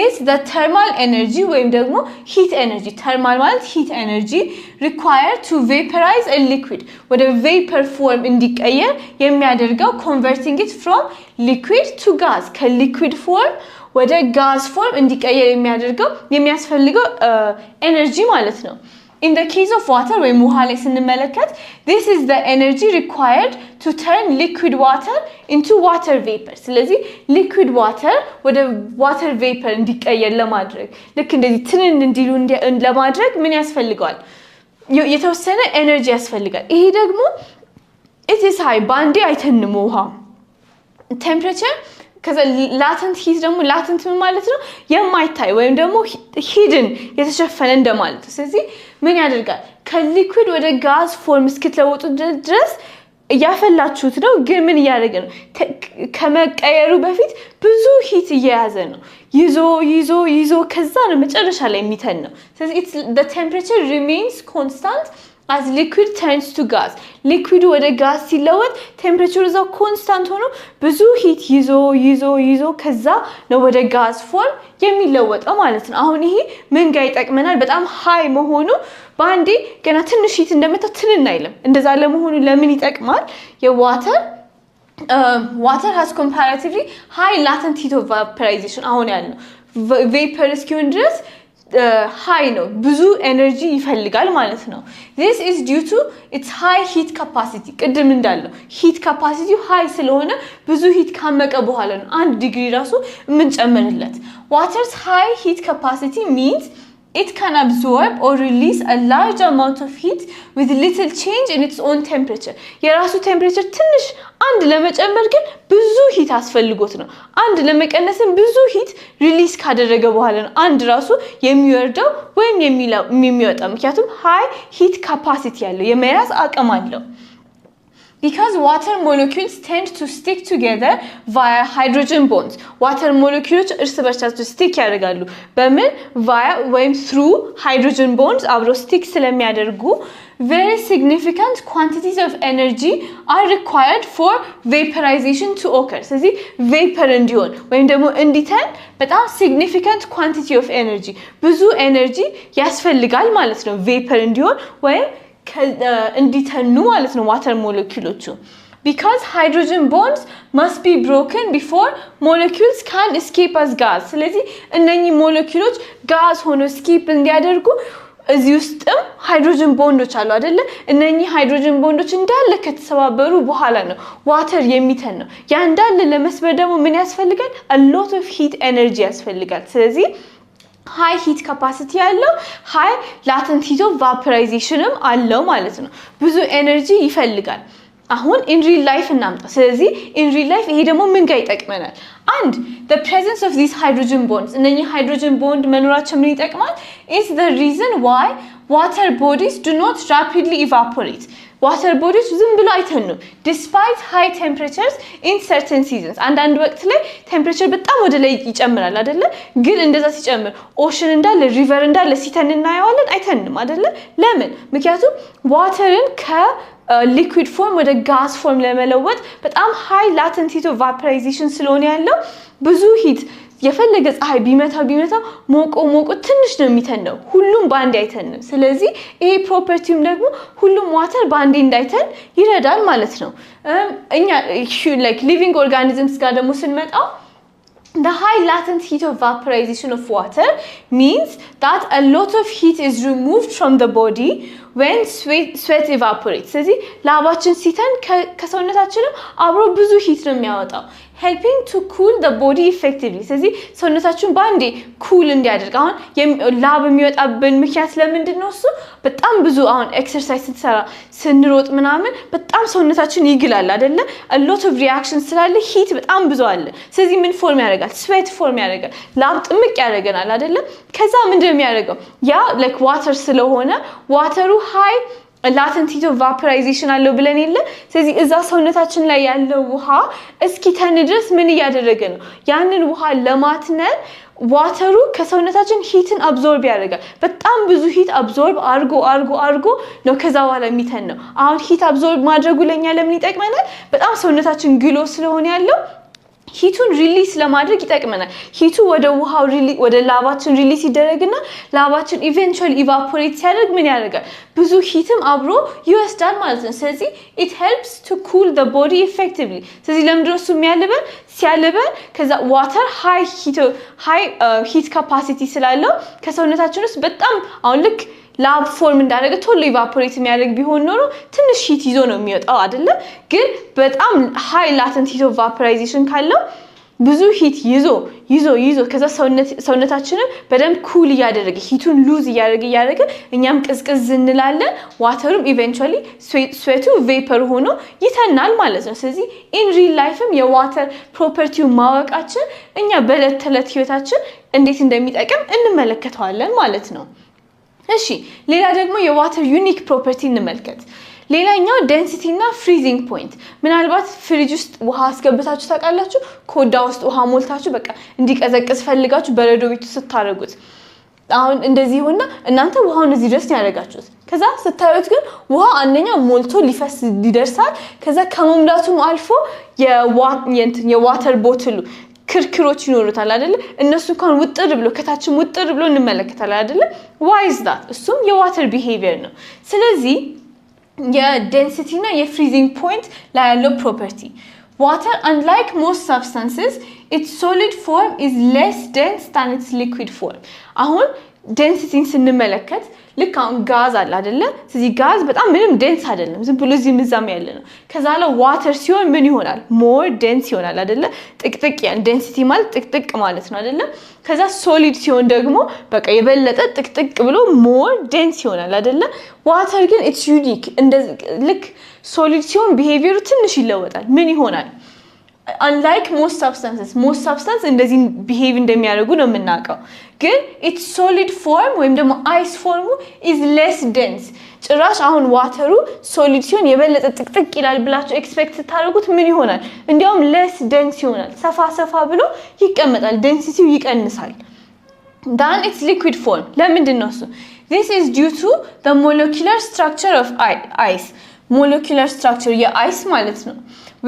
is the thermal energy ወይም ደግሞ heat energy thermal ማለት heat energy required to vaporize a liquid ወደ vapor form እንዲቀየር የሚያደርገው converting it from liquid to gas ከliquid form ወደ gas form እንዲቀየር የሚያስፈልገው energy ማለት ነው In the case of water, when ውሃ ላይ ስንመለከት this is the energy required to turn liquid water into water vapor. ስለዚህ liquid water ወደ water vapor እንዲቀየር ለማድረግ ልክ እንደዚህ ትንን እንዲሉ ለማድረግ ምን ያስፈልጋል? የተወሰነ ኤነርጂ ያስፈልጋል። ይሄ ደግሞ it is high ባንዴ አይተንም ውሃ temperature ከዛ latent heat ደግሞ latent ምን ማለት ነው የማይታይ ወይም ደግሞ hidden የተሸፈነ እንደማለት ስለዚህ ምን ያደርጋል ከሊኩዊድ ወደ ጋዝ ፎርም እስክትለውጡ ድረስ ያፈላችሁት ነው ግን ምን ያደርግ ነው ከመቀየሩ በፊት ብዙ ሂት እየያዘ ነው ይዞ ከዛ ነው መጨረሻ ላይ የሚተን ነው ስለዚህ the temperature remains constant as liquid turns to gas liquid ወደ gas ሲለወጥ ቴምፕሬቸሩ እዛው ኮንስታንት ሆኖ ብዙ ሂት ይዞ ከዛ ነው ወደ gas ፎርም የሚለወጠው ማለት ነው አሁን ይሄ ምን ጋር ይጠቅመናል በጣም ሃይ መሆኑ ባንዴ ገና ትንሽ ሂት እንደመጣ ትንን አይልም እንደዛ ለመሆኑ ለምን ይጠቅማል የዋተር water has comparatively high latent heat of vaporization አሁን ያለው vapor እስኪሆን ድረስ high ነው ብዙ ኤነርጂ ይፈልጋል ማለት ነው this is due to its high heat capacity ቅድም እንዳለው heat capacity high ስለሆነ ብዙ ሂት ካመቀ በኋላ ነው 1 ዲግሪ ራሱ ምን ጨምርለት water's high heat capacity means it can absorb or release a large amount of heat with little change in its own temperature የራሱ ቴምፕሬቸር ትንሽ አንድ ለመጨመር ግን ብዙ ሂት አስፈልጎት ነው አንድ ለመቀነስም ብዙ ሂት ሪሊዝ ካደረገ በኋላ ነው አንድ ራሱ የሚወርደው ወይም የሚወጣው ምክንያቱም ሃይ ሂት ካፓሲቲ ያለው የመያዝ አቅም አለው Because water molecules tend to stick together via hydrogen bonds. Water molecules እርስ በርሳቸው stick ያደርጋሉ በምን via ወይም through hydrogen bonds አብረው stick ስለሚያደርጉ very significant quantities of energy are required for vaporization to occur. ስለዚህ vapor እንዲሆን ወይም ደግሞ እንዲተን በጣም significant quantity of energy ብዙ energy ያስፈልጋል ማለት ነው vapor እንዲሆን ወይም እንዲተኑ ማለት ነው water molecules because hydrogen bonds must be broken before molecules can escape as gas ስለዚህ እነኚህ molecules gas ሆኖ escape እንዲያደርጉ እዚህ ውስጥም ሃይድሮጅን ቦንዶች አሉ አይደለ እነኚህ ሃይድሮጅን ቦንዶች እንዳለ ከተሰባበሩ በኋላ ነው ዋተር የሚተን ነው ያ እንዳለ ለመስበር ደግሞ ምን ያስፈልጋል a lot of heat energy ያስፈልጋል ስለዚህ high heat capacity ያለው high latent heat of vaporization አለው ማለት ነው ብዙ ኤነርጂ ይፈልጋል አሁን in real life እናምጣ ስለዚህ in real life ይሄ ደግሞ ምን ጋር ይጠቅመናል and the presence of these hydrogen bonds እነኚህ hydrogen bond መኖራቸው ምን ይጠቅማል is the reason why water bodies do not rapidly evaporate water bodies ዝም ብለው አይተኑም despite high temperatures in certain seasons አንዳንድ ወቅት ላይ ቴምፕሬቸር በጣም ወደ ላይ ይጨምራል አይደለ ግን እንደዛ ሲጨምር ኦሽን እንዳለ ሪቨር እንዳለ ሲተን እናየዋለን አይተንም አይደለ ለምን ምክንያቱም ዋተርን ከሊኩዊድ ፎርም ወደ ጋስ ፎርም ለመለወጥ በጣም high latent heat of vaporization ስለሆነ ያለው ብዙ ሂት የፈለገ ፀሐይ ቢመታው ሞቆ ትንሽ ነው የሚተነው ሁሉም ባንዴ አይተንም ስለዚህ ይሄ ፕሮፐርቲውም ደግሞ ሁሉም ዋተር ባንዴ እንዳይተን ይረዳል ማለት ነው እኛ like living organisms ጋር ደግሞ ስንመጣው The high latent heat of vaporization of water means that a lot of heat is removed from the body when sweat evaporates. ስለዚህ ላባችን ሲተን ከሰውነታችንም አብሮ ብዙ ሂት ነው የሚያወጣው helping to cool the body effectively. ስለዚህ ሰውነታችን ባንዴ ኩል እንዲያደርግ አሁን ላብ የሚወጣብን ምክንያት ለምንድን ነው እሱ በጣም ብዙ አሁን ኤክሰርሳይዝ ስትሰራ ስንሮጥ ምናምን በጣም ሰውነታችን ይግላል አይደለ a lot of reaction ስላለ ሂት በጣም ብዙ አለ ስለዚህ ምን ፎርም ያደርጋል ስዌት ፎርም ያደርጋል ላብ ጥምቅ ያደርገናል አይደለ ከዛ ምንድነው የሚያደርገው ያ like water ስለሆነ ዋተሩ high latent heat of vaporization አለው ብለን የለ ስለዚህ እዛ ሰውነታችን ላይ ያለው ውሃ እስኪተን ድረስ ምን ያደረገ ነው ያንን ውሃ ለማትነን ዋተሩ ከሰውነታችን ሂትን አብዞርብ ያደርጋል በጣም ብዙ ሂት አብዞርብ አርጎ ነው ከዛ በኋላ የሚተን ነው አሁን ሂት አብዞርብ ማድረጉ ለኛ ለምን ይጠቅመናል በጣም ሰውነታችን ግሎ ስለሆነ ያለው ሂቱን ሪሊዝ ለማድረግ ይጠቅመናል ሂቱ ወደ ውሃው ወደ ላባችን ሪሊዝ ይደረግና ላባችን ኢቨንቹዋሊ ኢቫፖሬት ሲያደርግ ምን ያደርጋል ብዙ ሂትም አብሮ ይወስዳል ማለት ነው ስለዚህ it helps to cool the body effectively ስለዚህ ለምንድነው እሱ የሚያልበን ሲያልበን ከዛ ዋተር high heat capacity ስላለው ከሰውነታችን ውስጥ በጣም አሁን ልክ ላብ ፎርም እንዳደረገ ቶሎ ኢቫፖሬት የሚያደርግ ቢሆን ኖሮ ትንሽ ሂት ይዞ ነው የሚወጣው አይደለ ግን በጣም high latent heat of vaporization ካለው ብዙ ሂት ይዞ ከዛ ሰውነታችንን በደንብ ኩል ያደረገ ሂቱን ሉዝ ያደረገ እኛም ቅዝቅዝ እንላለን ዋተሩም ኢቨንቹዋሊ ስዌቱ ቬፐር ሆኖ ይተናል ማለት ነው ስለዚህ in real lifeም የዋተር ፕሮፐርቲው ማወቃችን እኛ በዕለት ተዕለት ህይወታችን እንዴት እንደሚጠቅም እንመለከታለን ማለት ነው እሺ ሌላ ደግሞ የዋተር ዩኒክ ፕሮፐርቲ እንመልከት ሌላኛው ዴንሲቲ እና ፍሪዚንግ ፖይንት ምናልባት ፍሪጅ ውስጥ ውሃ አስገብታችሁ ታውቃላችሁ ኮዳ ውስጥ ውሃ ሞልታችሁ በቃ እንዲቀዘቅዝ ፈልጋችሁ በረዶ ቤት ስታረጉት አሁን እንደዚህ ሆነና እናንተ ውሃውን እዚህ ድረስ ያደርጋችሁት ከዛ ስታዩት ግን ውሃ አንደኛ ሞልቶ ሊፈስ ይደርሳል ከዛ ከመሙላቱም አልፎ የዋተር ቦትሉ ክርክሮች ይኖሩታል አይደለ እነሱ እንኳን ውጥር ብሎ ከታችም ውጥር ብሎ እንመለከታለን አይደለ why is that እሱም የዋተር ቢሄቪየር ነው ስለዚህ የዴንሲቲ እና የፍሪዚንግ ፖይንት ላይ ያለው ፕሮፐርቲ water unlike most substances its solid form is less dense than its liquid form አሁን ዴንሲቲን ስንመለከት ልክ አሁን ጋዝ አለ አይደለ ስለዚህ ጋዝ በጣም ምንም ዴንስ አይደለም ዝም ብሎ እዚህ ምዛም ያለ ነው ከዛለ ዋተር ሲሆን ምን ይሆናል ሞር ዴንስ ይሆናል አይደለ ጥቅጥቅ ያን ዴንሲቲ ማለት ጥቅጥቅ ማለት ነው አይደለ ከዛ ሶሊድ ሲሆን ደግሞ በቃ የበለጠ ጥቅጥቅ ብሎ ሞር ዴንስ ይሆናል አይደለ ዋተር ግን ኢትስ ዩኒክ እንደዚህ ልክ ሶሊድ ሲሆን ቢሄቪየሩ ትንሽ ይለወጣል ምን ይሆናል unlike most substances እንደዚህ behave እንደሚያደርጉ ነው የምናውቀው ግን its solid form ወይም ደግሞ ice form is less dense ጭራሽ አሁን ዋተሩ ሶሊድ ሲሆን የበለጠ ጥቅጥቅ ይላል ብላችሁ ኤክስፔክት ታደርጉት ምን ይሆናል እንዲያውም less dense ይሆናል ሰፋ ብሎ ይቀመጣል ዴንሲቲው ይቀንሳል than its liquid form ለምንድን ነው እሱ this is due to the molecular structure of ice molecular structure የአይስ ማለት ነው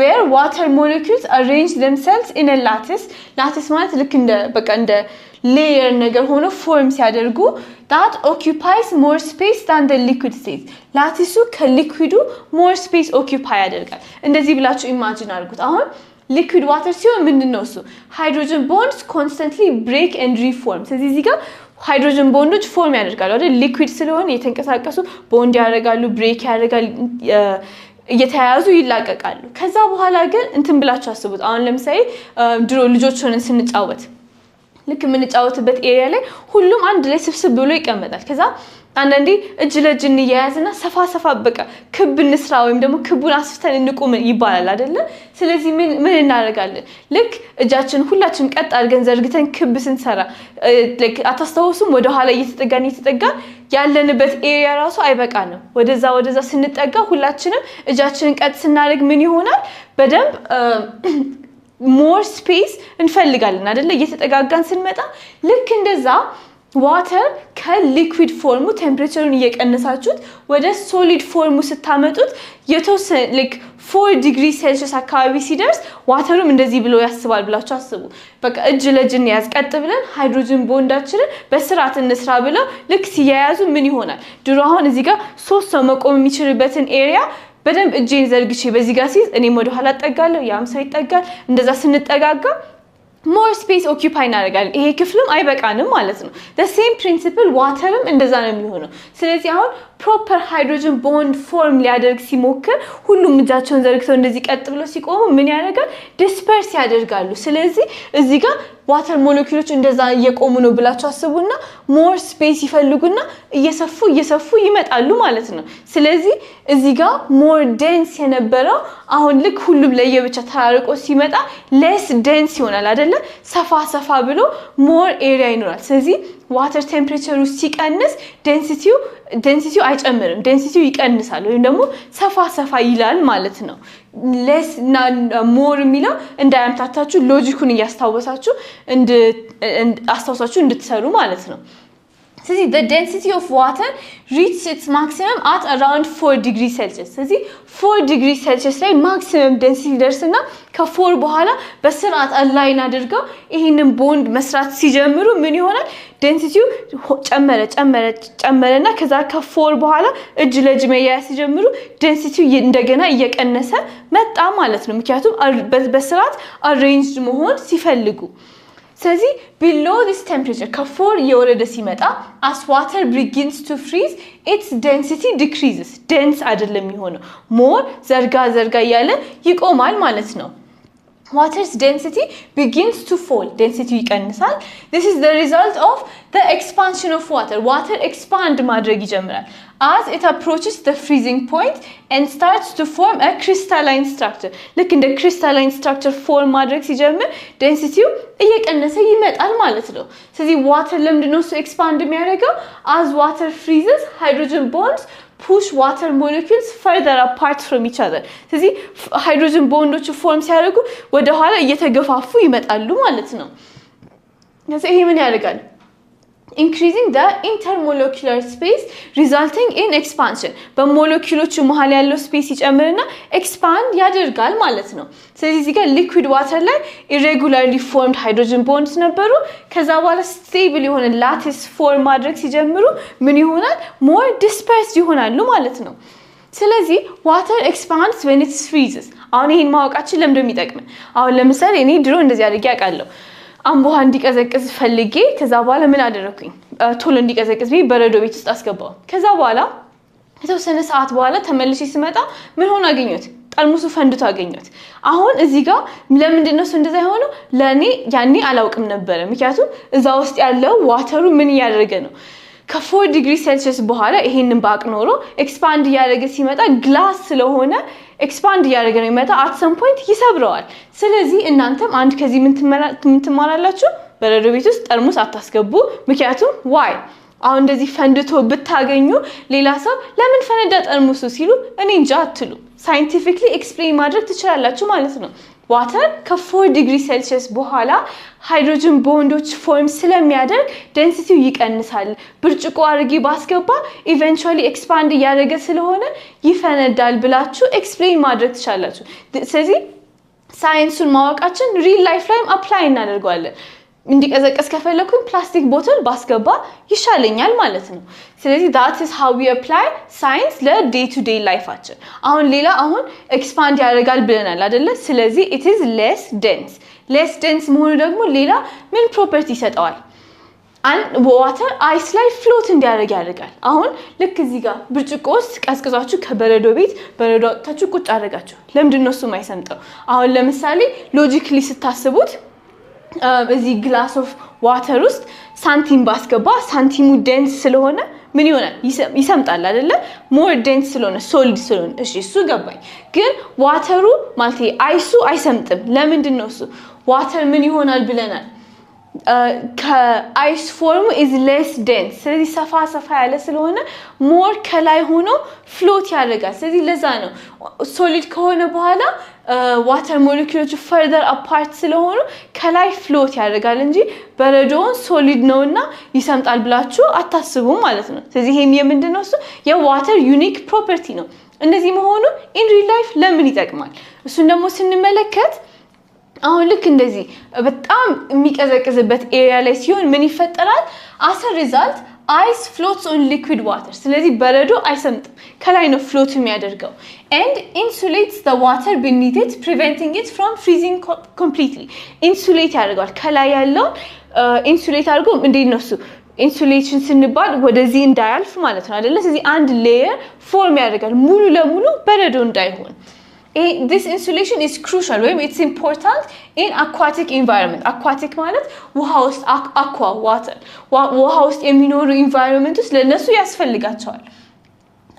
where water molecules arrange themselves in a lattice ማለት ልክ እንደ layer ነገር ሆኖ form ሲያደርጉ that occupies more space than the liquid state lattice ከሊኩዊዱ more space occupy ያደርጋል እንደዚህ ብላችሁ ኢማጂን አድርጉት አሁን liquid water ሲሆን ምንድነው እሱ hydrogen bonds constantly break and reform ስለዚህ እዚህ ጋር ሃይድሮጅን ቦንዶች ፎርም ያደርጋሉ አይደል ሊኩዊድ ስለሆነ የተንቀሳቀሱ ቦንድ ያደርጋሉ ብሬክ ያደርጋሉ እየተያያዙ ይላቀቃሉ ከዛ በኋላ ግን እንትን ብላችሁ አስቡት አሁን ለምሳሌ ድሮ ልጆች ሆነን ስንጫወት ልክ የምንጫወትበት ኤሪያ ላይ ሁሉም አንድ ላይ ስብስብ ብሎ ይቀመጣል ከዛ አንዳንዴ እጅ ለእጅ እንያያዝና ሰፋ በቃ ክብ እንስራ ወይም ደግሞ ክቡን አስፍተን እንቆም ይባላል አይደለ ስለዚህ ምን እናደርጋለን ልክ እጃችን ሁላችንም ቀጥ አድርገን ዘርግተን ክብ ስንሰራ like አታስተውሱም ወደ ኋላ እየተጠጋን ያለንበት ኤሪያ ራሱ አይበቃንም ወደዛ ስንጠጋ ሁላችንም እጃችንን ቀጥ ስናደርግ ምን ይሆናል በደንብ more space እንፈልጋለን አይደለ እየተጠጋጋን ስንመጣ ልክ እንደዛ water ከሊኩዊድ ፎርሙ ቴምፕሬቸሩን እየቀነሳችሁት ወደ ሶሊድ ፎርሙ ስታመጡት የተወሰነ like 4 ዲግሪ ሴልሺየስ አካባቢ ሲደርስ ዋተሩም እንደዚህ ብሎ ያስባል ብላችሁ አስቡ በቃ እጅ ለእጅን ያዝ ቀጥ ብለን ሃይድሮጅን ቦንዳችንን በስርዓት እንስራ ብለው ልክ ሲያያዙ ምን ይሆናል ድሮ አሁን እዚህ ጋር 3 ሰው መቆም የሚችልበትን ኤሪያ በደንብ እጄን ዘርግቼ በዚህ ጋር ሲዝ እኔ ወደ ኋላ ጠጋለሁ ያም ሰው ይጠጋል እንደዛ ስንጠጋጋ more space occupy እናደርጋለን ይሄ ክፍልም አይበቃንም ማለት ነው the same principle waterም እንደዛ ነው የሚሆነው ስለዚህ አሁን proper hydrogen bond form ሊያደርግ ሲሞክር ሁሉም እጃቸውን ዘርግተው እንደዚህ ቀጥ ብለው ሲቆሙ ምን ያደርጋል disperse ያደርጋሉ ስለዚህ እዚህ ጋር water molecules እንደዛ እየቆሙ ነው ብላችሁ አስቡና more space ይፈልጉና እየሰፉ ይመጣሉ ማለት ነው ስለዚህ እዚህ ጋር more dense የነበረው አሁን ልክ ሁሉም ለየብቻ ተራርቆ ሲመጣ less dense ይሆናል አይደለ ሰፋ ብሎ more area ይኖራል ስለዚህ water temperature ሲቀንስ density አይጨምርም density ይቀንሳል ወይም ደግሞ ሰፋ ይላል ማለት ነው less እና more የሚለው እንዳያምታታችሁ ሎጂኩን ያስታውሳችሁ እንድትሰሩ ማለት ነው ስለዚህ the density of water reaches its maximum at around 4 degrees Celsius ስለዚህ 4 degrees Celsius ላይ maximum density ደርስና ከ4 በኋላ በስርዓት አላይን አድርገው ይሄንን ቦንድ መስራት ሲጀምሩ ምን ይሆናል ዴንሲቲው ጨመረና ከዛ ከ4 በኋላ እጅ ለእጅ መያያዝ ሲጀምሩ ዴንሲቲው እንደገና እየቀነሰ መጣ ማለት ነው ምክንያቱም በስርዓት arranged መሆን ሲፈልጉ ስለዚህ below this temperature ከ4 የወረደ ሲመጣ as water begins to freeze its density decreases dense አይደለም የሚሆነው more ዘርጋ ያለ ይቆማል ማለት ነው water's density begins to fall density ይቀንሳል this is the result of the expansion of water expand ማድረግ ይጀምራል as it approaches the freezing point and starts to form a crystalline structure ልክ እንደ crystalline structure form ማድረግ ሲጀምር density እየቀነሰ ይመጣል ማለት ነው ስለዚህ water ለምንድነው expand የሚያደርገው as water freezes hydrogen bonds push water molecules further apart from each other ስለዚህ ሃይድሮጅን ቦንዶች ፎርም ሲያደርጉ ወደ ኋላ እየተገፋፉ ይመጣሉ ማለት ነው ስለዚህ ይሄ ምን ያደርጋል increasing the intermolecular space resulting in expansion በሞለኪውሎቹ መሃል ያለው ስፔስ ይጨምርና expand ያደርጋል ማለት ነው ስለዚህ እዚህ ጋር liquid water ላይ irregularly formed hydrogen bonds ነበሩ ከዛ በኋላ stable የሆነ lattice form ማድረግ ሲጀምሩ ምን ይሆናል more dispersed ይሆናሉ ማለት ነው ስለዚህ water expands when it freezes አሁን ይሄን ማወቃችን ለምን እንደሚጠቅመን አሁን ለምሳሌ እኔ ድሮ እንደዚህ አድርጌ አውቃለሁ አምቦሃ እንዲቀዘቅዝ ፈልጌ ከዛ በኋላ ምን አደረኩኝ ቶሎ እንዲቀዘቅዝ በረዶ ቤት ውስጥ አስገባው ከዛ በኋላ የተወሰነ ሰዓት በኋላ ተመልሼ ስመጣ ምን ሆነ አገኘሁት ጠርሙሱ ፈንድቶ አገኘሁት አሁን እዚህ ጋር ለምንድነው እንደዛ የሆነው ለኔ ያኔ አላውቅም ነበር ምክንያቱም እዛ ውስጥ ያለው ዋተሩ ምን ያደረገ ነው ከ4 ዲግሪ ሴልሺየስ በኋላ ይሄንን ባቅ ኖሮ ኤክስፓንድ ያደረገ ሲመጣ ግላስ ስለሆነ ኤክስፓንድ እያደረገ ነው የሚመጣው at some point ይሰብረዋል ስለዚህ እናንተም አንድ ከዚህ ምን ትማራላችሁ በረዶ ቤት ውስጥ ጠርሙስ አታስገቡ ምክንያቱም why አሁን እንደዚህ ፈንድቶ ብታገኙ ሌላ ሰው ለምን ፈነዳ ጠርሙሱ ሲሉ እኔ እንጃ አትሉ ሳይንቲፊክሊ ኤክስፕሌን ማድረግ ትችላላችሁ ማለት ነው ዋተር ከ4 ዲግሪ ሴልሺየስ በኋላ ሃይድሮጅን ቦንዶች ፎርም ስለሚያደርግ ዴንሲቲው ይቀንሳል ብርጭቆ አርጊ ባስገባ ኢቨንቹአሊ ኤክስፓንድ ያደረገ ስለሆነ ይፈነዳል ብላችሁ ኤክስፕሌን ማድረግ ትችላላችሁ ስለዚህ ሳይንሱን ማወቃችን ሪል ላይፍ ላይም አፕላይ እናደርጋለን እንዲቀዘቀስ ከፈለኩኝ ፕላስቲክ ቦትል ባስገባ ይሻለኛል ማለት ነው ስለዚህ that is how we apply science ለday to day ላይፋችን አሁን ኤክስፓንድ ያደርጋል ብለናል አይደለ ስለዚህ it is less dense መሆኑ ደግሞ ሌላ ምን ፕሮፐርቲ ይሰጣዋል water ice ላይ ፍሎት እንዲያደርግ ያደርጋል አሁን ልክ እዚህ ጋር ብርጭቆ ውስጥ ቀዝቅዛችሁ ከበረዶ ቤት በረዶ አውጥታችሁ ቁጭ አድርጋችሁ ለምንድን ነው እሱ የማይሰምጠው አሁን ለምሳሌ ሎጂካሊ ስታስቡት እዚህ ግላስ ኦፍ ዋተር ውስጥ ሳንቲም ባስገባ ሳንቲሙ ዴንስ ስለሆነ ምን ይሆናል ይሰምጣል አይደለ ሞር ዴንስ ስለሆነ ሶሊድ ስለሆነ እሺ እሱ ገባኝ ግን ዋተሩ ማለት አይሱ አይሰምጥም ለምንድን ነው እሱ ዋተር ምን ይሆናል ብለናል ከአይስ ፎርሙ is less dense ስለዚህ ሰፋ ያለ ስለሆነ ሞር ከላይ ሆኖ ፍሎት ያደርጋል ስለዚህ ለዛ ነው ሶሊድ ከሆነ በኋላ ዋተር ሞለኪውሎቹ further apart ስለሆኑ ከላይ ፍሎት ያደርጋል እንጂ በረዶውን ሶሊድ ነውና ይሰምጣል ብላችሁ አታስቡ ማለት ነው ስለዚህ ይሄም የምንድነው እሱ የዋተር ዩኒክ ፕሮፐርቲ ነው እንደዚህ መሆኑ in real life ለምን ይጠቅማል እሱን ደግሞ ስንመለከት አሁን ልክ እንደዚህ በጣም የሚቀዘቅዝበት ኤሪያ ላይ ሲሆን ምን ይፈጠራል as a result ice floats on liquid water ስለዚህ በረዶ አይሰምጥም ከላይ ነው ፍሎት የሚያደርገው and insulates the water beneath it preventing it from freezing completely insulate ያደርጋል ከላይ ያለው insulate አድርጎ እንዴት ነው እሱ insulation ስንባል ወደዚህ እንዳያልፍ ማለት ነው አይደለ ስለዚህ አንድ ሌየር ፎርም ያደርጋል ሙሉ ለሙሉ በረዶ እንዳይሆን this insulation is crucial when it's important in aquatic environment aquatic ማለት ውሃ ውስጥ aqua water ውሃ ውስጥ የሚኖሩ environment ውስጥ ለነሱ ያስፈልጋቸዋል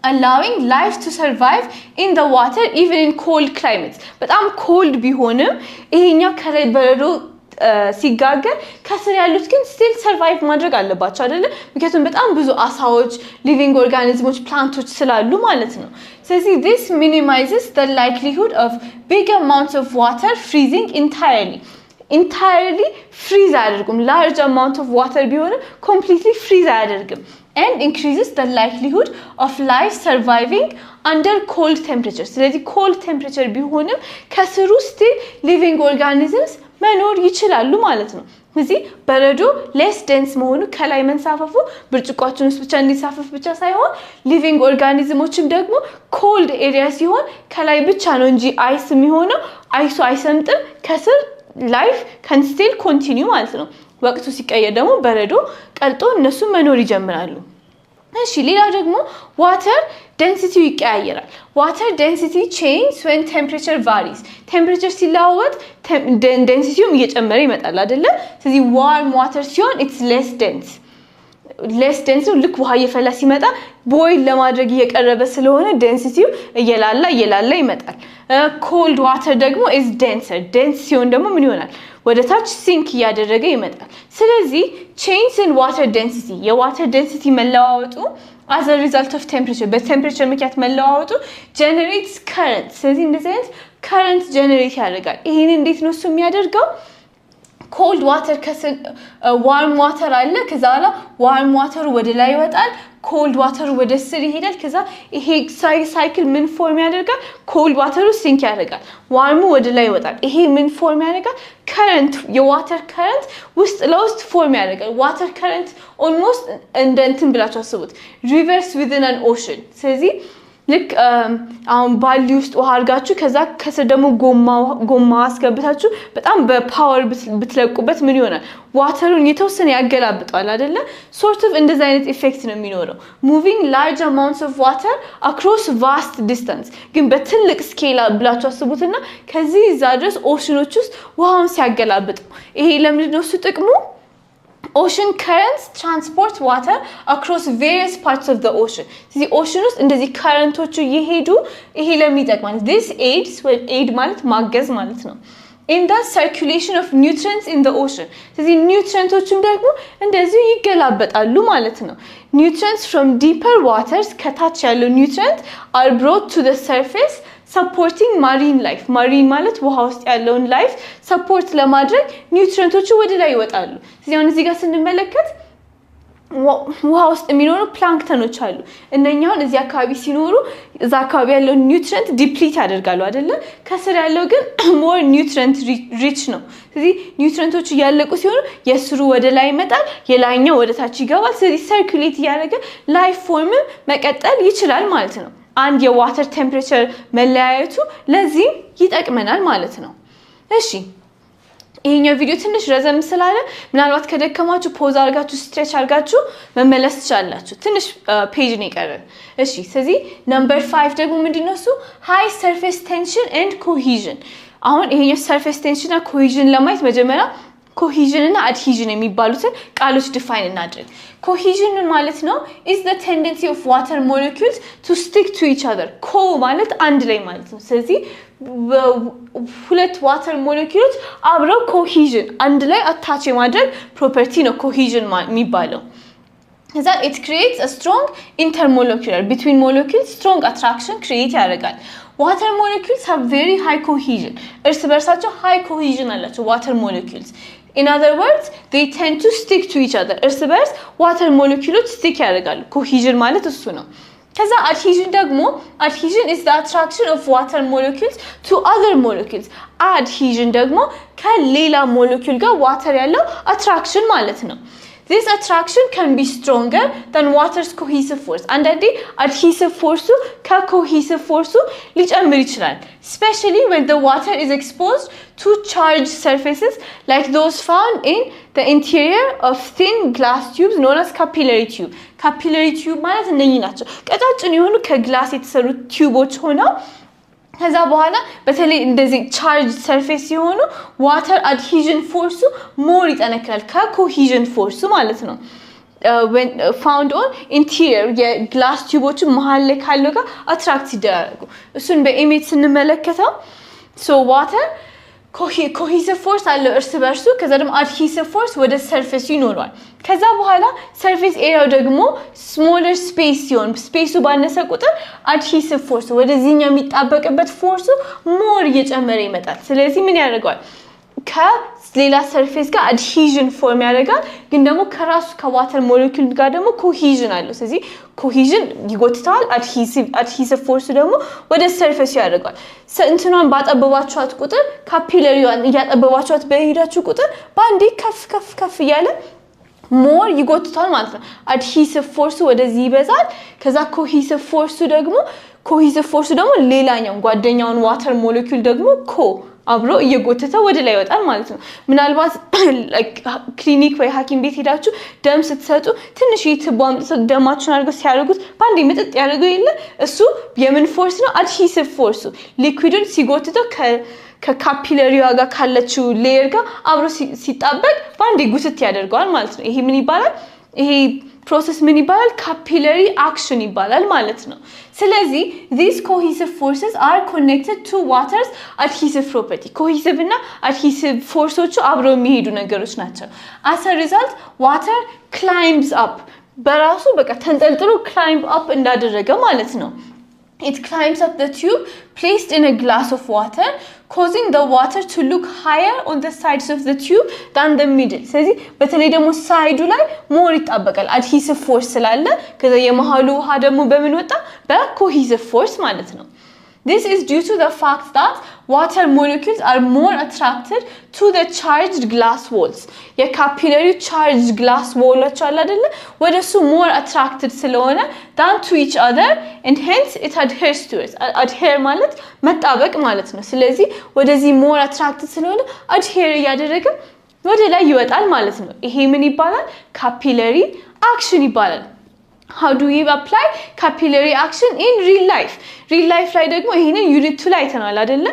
allowing life to survive in the water even in cold climates በጣም cold ቢሆንም ይሄኛው ከላይ በረዶ ሲጋገር ከስር ያሉት ግን still survive ማድረግ አለባቸው አይደለ ምክንያቱም በጣም ብዙ አሳዎች living organisms ፕላንቶች ስላሉ ማለት ነው ስለዚህ this minimizes the likelihood of big amounts of water freezing entirely freeze አያደርጉም large amount of water ቢሆንም completely freeze አያደርግም and increases the likelihood of life surviving under cold temperature ስለዚህ cold temperature ቢሆንም ከስሩ still living organisms መኖር ይችላሉ ማለት ነው ስለዚህ በረዶ less dense መሆኑ ከላይ መንሳፈፉ ብርጭቆአችን ውስጥ ብቻ እንዲሳፈፍ ብቻ ሳይሆን living organismዎችም ደግሞ cold area ሲሆን ከላይ ብቻ ነው እንጂ አይስ የሚሆነው አይሱ አይሰምጥም ከስር life can still continue ማለት ነው ወቅቱ ሲቀየር ደግሞ በረዶ ቀልጦ እነሱ መኖር ይጀምራሉ እሺ ሌላ ደግሞ water density ይቀያየራል water density changes when temperature varies temperature ሲለዋወጥ densityውም እየጨመረ ይመጣል አይደለ ስለዚህ warm water ሲሆን it's less dense ልክ ውሃ እየፈላ ሲመጣ ቦይል ለማድረግ እየቀረበ ስለሆነ densityው እየላላ ይመጣል cold water ደግሞ is dense ሲሆን ደግሞ ምን ይሆናል ወደ ታች ሲንክ ያደረገ ይመጣል ስለዚህ change in water density የwater density መለዋወጡ as a result of temperature በtemperature ምክንያት መለዋወጡ generates current ስለዚህ እንደዚህ አይነት current generate ያደርጋል ይሄን እንዴት ነው እሱ የሚያደርገው cold water warm water አለ ከዛላ warm water ወደ ላይ ይወጣል cold water ወደ ስር ይሄዳል ከዛ ይሄ ሳይክል ምን ፎርም ያደርጋል cold water ሲንክ ያደርጋል warm ወደ ላይ ይወጣል ይሄ ምን ፎርም ያደርጋል current የwater current ውስጥ ለውስጥ ፎርም ያደርጋል water current almost እንትን ብላችሁ አስቡት rivers within an ocean ስለዚህ ልክ አሁን ባሊ ውስጥ ውሃ አርጋችሁ ከዛ ከስር ደግሞ ጎማ አስገብታችሁ በጣም በፓወር ብትለቁበት ምን ይሆናል ዋተሩን የተወሰነ ያገላብጣል አይደለ sort of እንደዛ አይነት ኢፌክት ነው የሚኖረው moving large amounts of water across vast distance ግን በትልቅ ስኬል ብላችሁ አስቡትና ከዚህ እዛ ድረስ ኦሽኖች ውስጥ ውሃውን ሲያገላብጥ ይሄ ለምንድን ነው እሱ ጥቅሙ ocean currents transport water across various parts of the ocean ስለዚህ ocean ውስጥ እንደዚህ currentዎቹ ይሄዱ ይሄ ለሚጠቅማል this aids aid ማለት ማገዝ ማለት ነው in the circulation of nutrients in the ocean ስለዚህ ኒውትሪየንቶችም ደግሞ እንደዚህ ይገላበጣሉ ማለት ነው nutrients from deeper waters ከታች ያለው nutrient are brought to the surface supporting marine life marine ማለት ውሃ ውስጥ ያለውን ላይፍ ሰፖርት ለማድረግ ኒውትሪየንቶቹ ወደ ላይ ይወጣሉ ስለዚህ አሁን እዚህ ጋር ስንመለከት ውሃ ውስጥ የሚኖሩ ፕላንክተኖች አሉ እነኛውን እዚህ አካባቢ ሲኖሩ እዛ አካባቢ ያለው ኒውትሪየንት ዲፕሊት ያደርጋሉ አይደለ ከስር ያለው ግን ሞር ኒውትሪየንት ሪች ነው ስለዚህ ኒውትሪየንቶቹ ያለቁ ሲሆኑ የስሩ ወደ ላይ ይመጣል የላይኛው ወደ ታች ይገባል ስለዚህ ሰርኩሌት ያደረገ ላይፍ ፎርም መቀጠል ይችላል ማለት ነው አንድ የዋተር ቴምፕሬቸር መለያየቱ ለዚህ ይጠቅመናል ማለት ነው እሺ ይሄኛው ቪዲዮ ትንሽ ረዘም ስላለ ምናልባት ከደከማችሁ ፖዝ አድርጋችሁ ስትሬች አድርጋችሁ መመለስ ትችላላችሁ ትንሽ ፔጅ ነው ይቀራል እሺ ስለዚህ ነምበር 5 ደግሞ ምንድነው እሱ ሃይ ሰርፌስ ቴንሽን ኤንድ ኮሄዥን አሁን ይሄኛው ሰርፌስ ቴንሽን እና ኮሄዥን ለማየት መጀመሪያ cohesion እና adhesion የሚባሉትን ቃሎች ዲፋይን እናድርግ cohesion ማለት ነው is the tendency of water molecules to stick to each other co ማለት አንድ ላይ ማለት ነው ስለዚህ ሁለት ዋተር ሞለኪውሎች አብረው cohesion አንድ ላይ አታች የማድረግ ፕሮፐርቲ ነው cohesion የሚባለው that it creates a strong intermolecular between molecules strong attraction create ያደርጋል water molecules have very high cohesion እርስ በርሳቸው high cohesion አላቸው water molecules in other words they tend to stick to each other እርስ በርስ water molecules stick ያደርጋሉ cohesion ማለት እሱ ነው ከዛ adhesion ደግሞ adhesion is the attraction of water molecules to other molecules adhesion ደግሞ ከሌላ molecule ጋር water ያለው attraction ማለት ነው This attraction can be stronger than water's cohesive force. And that adhesive force ka cohesive force ሊጨምር ይችላል. Especially when the water is exposed to charged surfaces like those found in the interior of thin glass tubes known as capillary tube. Capillary tube ማለት እነኚህ ናቸው. ቀጫጭን የሆኑ ከግላስ የተሰሩ ቲዩቦች ሆነው ከዛ በኋላ በተለይ እንደዚህ ቻርጅ ሰርፌስ ሲሆኑ ዋተር አድሄዥን ፎርሱ ሞር ይጠነክራል ከኮሄዥን ፎርሱ ማለት ነው when found on interior የግላስ ቲዩቦች መሃል ላይ ካለው ጋር አትራክት ይደረጋሉ እሱን በኢሜጅ ስንመለከተው so water cohesive force አለው እርስ በርሱ ከዛ ደግሞ adhesive force ወደ ሰርፌስ ይኖራል ከዛ በኋላ ሰርፌስ ኤሪያው ደግሞ smaller space ሲሆን ስፔሱ ባነሰ ቁጥር adhesive force ወደዚህኛው የሚጣበቅበት ፎርሱ ሞር እየጨመረ ይመጣል ስለዚህ ምን ያደርጋል ከሌላ ሰርፌስ ጋር adhesion ፎርም ያደርጋል ግን ደግሞ ከራሱ ከዋተር ሞለኪውል ጋር ደግሞ cohesion አለው ስለዚህ cohesion ይጎትታል adhesive force ደግሞ ወደ ሰርፌስ ያደርጋል እንትኗን ባጠበባችኋት ቁጥር ካፒለሪዋን እያጠበባችኋት በሄዳችሁ ቁጥር ባንዴ ከፍ ያለ ሞር ይጎትታል ማለት ነው adhesive force ወደዚህ ይበዛል ከዛ cohesive force ደግሞ ሌላኛው ጓደኛውን ዋተር ሞለኪውል ደግሞ አብሮ እየጎተተ ወደ ላይ ይወጣል ማለት ነው ምናልባት ክሊኒክ ወይ ሐኪም ቤት ሄዳችሁ ደም ስትሰጡ ትንሽ ይትቧም ደማችሁን አድርገው ሲያደርጉት ባንዴ ምጥጥ ያደርገው የለ እሱ የምን ፎርስ ነው adhesive force ሊኩዊዱን ሲጎትተው ከካፒለሪዋ ጋር ካለችው ሌየር ጋር አብሮ ሲጣበቅ ባንዴ ጉትት ያደርጋል ማለት ነው ይሄ ምን ይባላል ይሄ ፕሮሰስ ምን ይባላል capillary action ይባላል ማለት ነው ስለዚህ these cohesive forces are connected to water's adhesive property cohesive እና adhesive forceዎቹ አብረው የሚሄዱ ነገሮች ናቸው as a result water climbs up በራሱ በቃ ተንጠልጥሎ climb up እንዳደረገ ማለት ነው It climbs up the tube placed in a glass of water, causing the water to look higher on the sides of the tube than the middle. ስለዚህ በተለይ ደግሞ ሳይዱ ላይ ሞር ይጣበቃል adhesive force ስላለ ከዛ የመሃሉ ውሃ ደግሞ በምን ወጣ በcohesive force ማለት ነው This is due to the fact that water molecules are more attracted to the charged glass walls. The capillary charged glass walls አለ አይደለ ወደሱ more attracted ስለሆነ than to each other and hence it adheres to it. Adhere ማለት መጣበቅ ማለት ነው ስለዚህ ወደዚህ more attracted ስለሆነ adhere ያደረገ ወደ ላይ ይወጣል ማለት ነው ይሄ ምን ይባላል capillary action ይባላል How do we apply capillary action in real life? Real life ላይ ደግሞ ይሄንን ዩኒት 2 ላይ አይተናል አይደለ?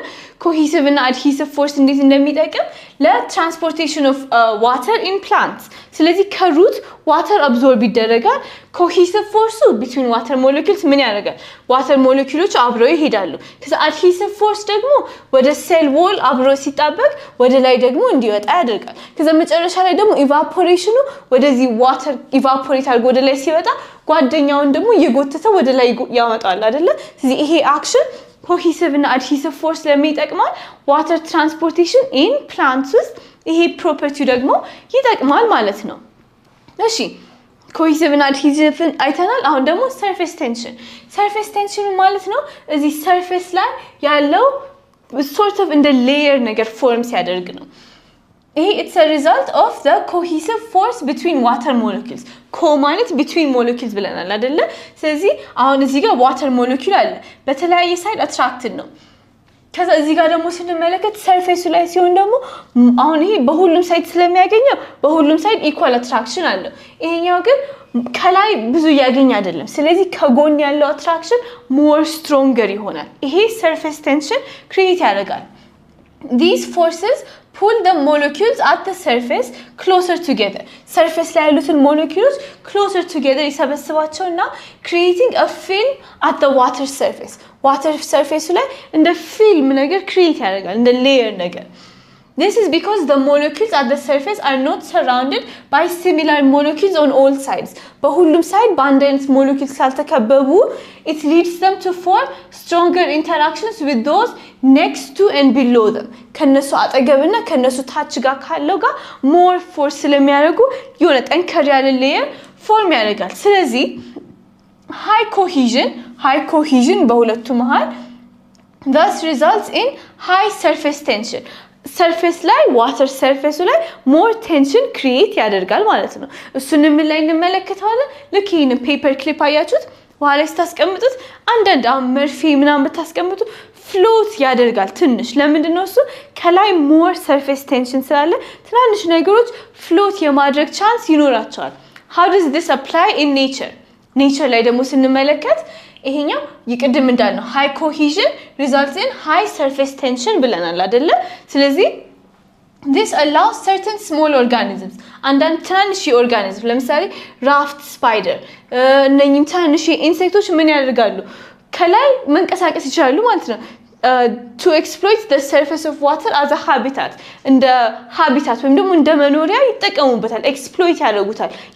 cohesive እና adhesive force እንዴት እንደሚጠቅም ለትራንስፖርቴሽን ኦፍ ዋተር ኢን ፕላንትስ ስለዚህ ከሩት ዋተር አብዞርብ ይደረጋል cohesive force between water molecules ምን ያደርጋል water molecules አብረው ይሄዳሉ ከዛ adhesive force ደግሞ ወደ ሴል ዎል አብረው ሲጣበቅ ወደ ላይ ደግሞ እንዲወጣ ያደርጋል ከዛ መጨረሻ ላይ ደግሞ ኢቫፖሬሽኑ ወደዚህ ዋተር ኢቫፖሬት አድርጎ ወደ ላይ ሲወጣ ጓደኛውን ደግሞ እየጎተተ ወደ ላይ ያወጣል አይደለ ስለዚህ ይሄ አክሽን cohesive and adhesive force ለሚጠቅማል water transportation in plants ይሄ property ደግሞ ይጠቅማል ማለት ነው እሺ cohesive and adhesive አይተናል አሁን ደግሞ surface tension ማለት ነው እዚህ surface ላይ ያለው sort of in the layer ነገር form ሲያደርግ ነው it's a result of the cohesive force between water molecules ማለት between molecules ብለናል አይደለ ስለዚህ አሁን እዚህ ጋር water molecule አለ በተለያየ ሳይድ attracted ነው ከዛ እዚህ ጋር ደግሞ ስንመለከት surface ላይ ሲሆን ደግሞ አሁን ይሄ በሁሉም ሳይድ ስለሚያገኘው በሁሉም ሳይድ equal attraction አለው ይሄኛው ግን ከላይ ብዙ ያገኝ አይደለም ስለዚህ ከጎን ያለው attraction more stronger ይሆናል ይሄ surface tension create ያደርጋል these forces pull the molecules at the surface closer together surface ላይ ያሉትን molecules closer together ይሰበስባቸውና creating a film at the water surface ላይ እንደ film ነገር create ያደርጋል እንደ layer ነገር This is because the molecules at the surface are not surrounded by similar molecules on all sides. በሁሉም ሳይድ በአንድ አይነት molecules ካልተከበቡ it leads them to form stronger interactions with those next to and below them. ከነሱ አጠገብና ከነሱ ታች ጋር ካለው ጋር more force ስለሚያደርጉ የሆነ ጠንከር ያለ layer form ያደርጋል። ስለዚህ high cohesion በሁለቱ መሃል thus results in high surface tension. surface ላይ water surface ላይ more tension create ያደርጋል ማለት ነው እሱን ምን ላይ እንመለከታለን ልክ ይሄን ፔፐር ክሊፕ አያችሁት በኋላ ስታስቀምጡት አንዳንድ መርፌ ምናምን ብታስቀምጡ ፍሎት ያደርጋል ትንሽ ለምንድን ነው እሱ ከላይ more surface tension ስላለ ትናንሽ ነገሮች ፍሎት የማድረግ ቻንስ ይኖራቸዋል how does this apply in nature ላይ ደግሞ ስንመለከት ይሄኛው ይቀድም እንዳልነው high cohesion results in high surface tension ብለናል አይደለ ስለዚህ this allows certain small organisms አንዳንድ ትናንሽ ኦርጋኒዝም ለምሳሌ raft spider እነኚህ ትናንሽ ኢንሴክቶች ምን ያደርጋሉ ከላይ መንቀሳቀስ ይችላሉ ማለት ነው to exploit the surface of water as a habitat እንደ habitat ወይም ደግሞ እንደ መኖሪያ ይጠቀሙበታል exploit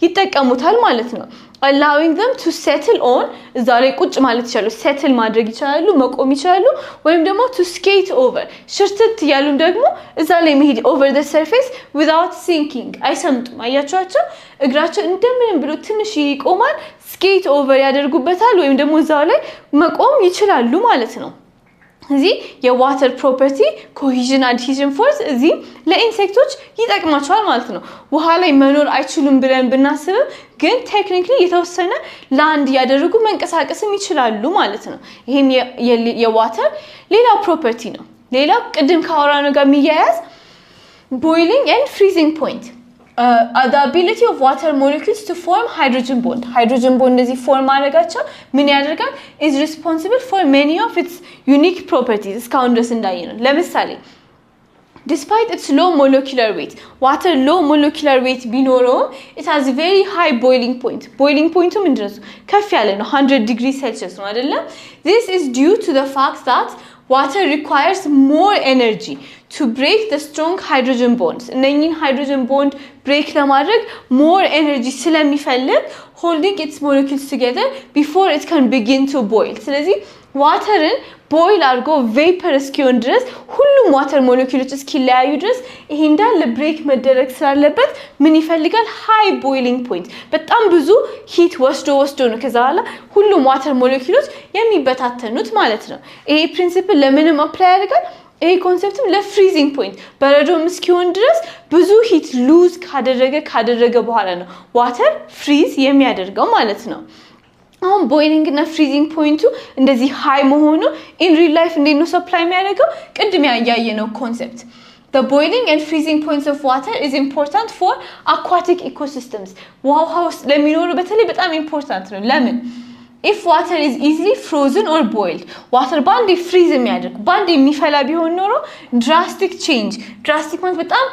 ይጠቀሙታል ማለት ነው allowing them to settle on እዛ ላይ ቁጭ ማለት ይችላሉ settle ማድረግ ይችላሉ መቆም ይችላሉ ወይም ደግሞ to skate over ሽርትት ያሉም ደግሞ እዛ ላይ መሄድ over the surface without sinking አይሰምጡም አያችኋቸው እግራቸው እንደምንም ብሎ ትንሽ ይቆማል skate over ያደርጉበታል ወይም ደግሞ እዛ ላይ መቆም ይችላሉ ማለት ነው እዚህ የዋተር ፕሮፐርቲ ኮሄዥን አድሄዥን ፎርስ እዚህ ለኢንሴክቶች ይጠቅማቸዋል ማለት ነው ውሃ ላይ መኖር አይችሉም ብለን ብናስብ ግን ቴክኒካሊ የተወሰነ ላንድ ያደርጉ መንቀሳቀስም ይችላሉ ማለት ነው ይሄም የዋተር ሌላ ፕሮፐርቲ ነው ሌላ ቅድም ካወራነው ጋር የሚያያዝ boiling and freezing point the ability of water molecules to form hydrogen bond እዚህ form ማድረጋቸው ምን ያደርጋል is responsible for many of its unique properties እስካሁን ድረስ እንዳየነው ለምሳሌ despite its low molecular weight water low molecular weight ቢኖረው it has a very high boiling point ምንድነው ከፍ ያለ ነው 100 degrees Celsius ነው አይደለ this is due to the fact that water requires more energy to break the strong hydrogen bonds እነኚህን hydrogen bond break ለማድረግ more energy ስለሚፈልግ holding its molecules together before it can begin to boil ስለዚህ ዋተርን ቦይል አድርጎ ቬፐር እስኪሆን ድረስ ሁሉም ዋተር ሞለኪውሎች እስኪለያዩ ድረስ ይሄ እንዳለ ብሬክ መደረግ ስላለበት ምን ይፈልጋል ሃይ ቦይሊንግ ፖይንት በጣም ብዙ ሂት ወስዶ ነው ከዛ በኋላ ሁሉም ዋተር ሞለኪውሎች የሚበታተኑት ማለት ነው ይሄ ፕሪንሲፕል ለምንም አፕላይ ያደርጋል ይሄ ኮንሰፕትም ለፍሪዚንግ ፖይንት በረዶም እስኪሆን ድረስ ብዙ ሂት ሉዝ ካደረገ በኋላ ነው ዋተር ፍሪዝ የሚያደርገው ማለት ነው አሁን ቦይሊንግ እና ፍሪዚንግ ፖይንቱ እንደዚህ ሃይ መሆኑ in real life እንዴት ነው ሰፕላይ የሚያደርገው ቅድም ያያየነው ኮንሰፕት the boiling and freezing points of water is important for aquatic ecosystems ውሃ ውስጥ ለሚኖሩ በተለይ በጣም ኢምፖርታንት ነው ለምን if water is easily frozen or boiled water ባንዴ ፍሪዝ የሚያደርግ ባንዴ የሚፈላ ቢሆን ኖሮ drastic ማለት በጣም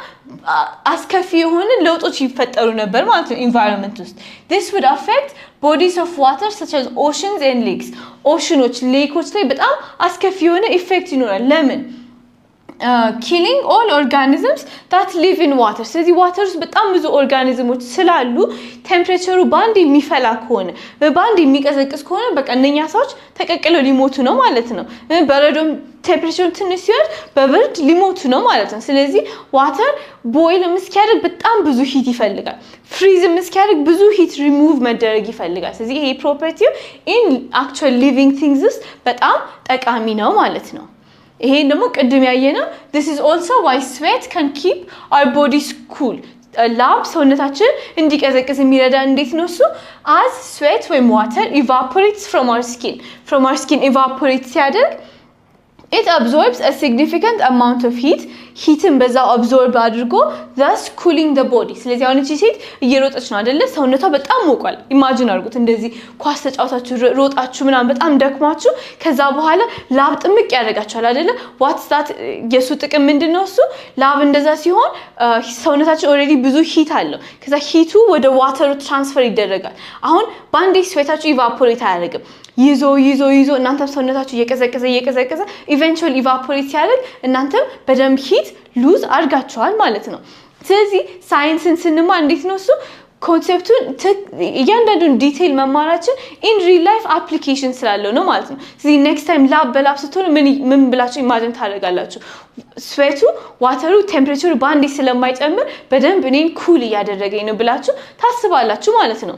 አስከፊ የሆነ ለውጦች ይፈጠሩ ነበር ማለት ነው environment ውስጥ this would affect bodies of water such as oceans and lakes ኦሽኖች ሌኮች ላይ በጣም አስከፊ የሆነ ኢፌክት ይኖራል ለምን killing all organisms that live in water ስለዚህ water ውስጥ በጣም ብዙ ኦርጋኒዝሞች ስላሉ ቴምፕሬቸሩ ባንዴ የሚፈላ ከሆነ ባንዴ የሚቀዘቅዝ ከሆነ በቃ እነኛ ሰዎች ተቀቅለው ሊሞቱ ነው ማለት ነው በረዶም ቴምፕሬቸሩ ትንሽ ሲወርድ በብርድ ሊሞቱ ነው ማለት ነው ስለዚህ ዋተር ቦይል እስኪያደርግ በጣም ብዙ ሂት ይፈልጋል ፍሪዝ እስኪያደርግ ብዙ ሂት ሪሙቭ መደረግ ይፈልጋል ስለዚህ ይሄ ፕሮፐርቲው ኢን አክቹዋል ሊቪንግ ቲንግስ ውስጥ በጣም ጠቃሚ ነው ማለት ነው ይሄ ደግሞ ቅድም ያየነው this is also why sweat can keep our bodies cool ላብ ሰውነታችን እንዲቀዘቅዝ የሚረዳ እንዴት ነው እሱ as sweat when water evaporates from our skin evaporates ሲያደርግ it absorbs a significant amount of heatን በዛው absorb አድርጎ thus cooling the body ስለዚህ አሁን እቺ ሴት እየሮጠች ነው አይደለ ሰውነቷ በጣም ሞቋል ኢማጂን አድርጉት እንደዚህ ኳስ ተጫውታችሁ ሮጣችሁ ምናምን በጣም ደክማችሁ ከዛ በኋላ ላብ ጥምቅ ያደርጋችኋል አይደለ what's that የሱ ጥቅም ምንድነው እሱ ላብ እንደዛ ሲሆን ሰውነታችን ኦሬዲ ብዙ ሂት አለው ከዛ ሂቱ ወደ ዋተሩ ትራንስፈር ይደረጋል አሁን ባንዴ ስዌታችሁ ኢቫፖሬት አያደርግም ይዞ እናንተም ሰውነታችሁ እየቀዘቀዘ ኢቨንቹዋሊ ኢቫፖሬት ሲያደርግ እናንተም በደንብ ሂት ሉዝ አድርጋችኋል ማለት ነው ስለዚህ ሳይንስን ስንማር እንዴት ነው እሱ ኮንሴፕቱን እያንዳንዱን ዲቴል መማራችን ኢን ሪል ላይፍ አፕሊኬሽን ስላለው ነው ማለት ነው ስለዚህ ኔክስት ታይም ላብ ስትሆኑ ምን ብላችሁ ኢማጂን ታደርጋላችሁ ስዌቱ ዋተሩ ቴምፕሬቸሩ ባንዴ ስለማይጨምር በደንብ እኔን ኩል እያደረገኝ ነው ብላችሁ ታስባላችሁ ማለት ነው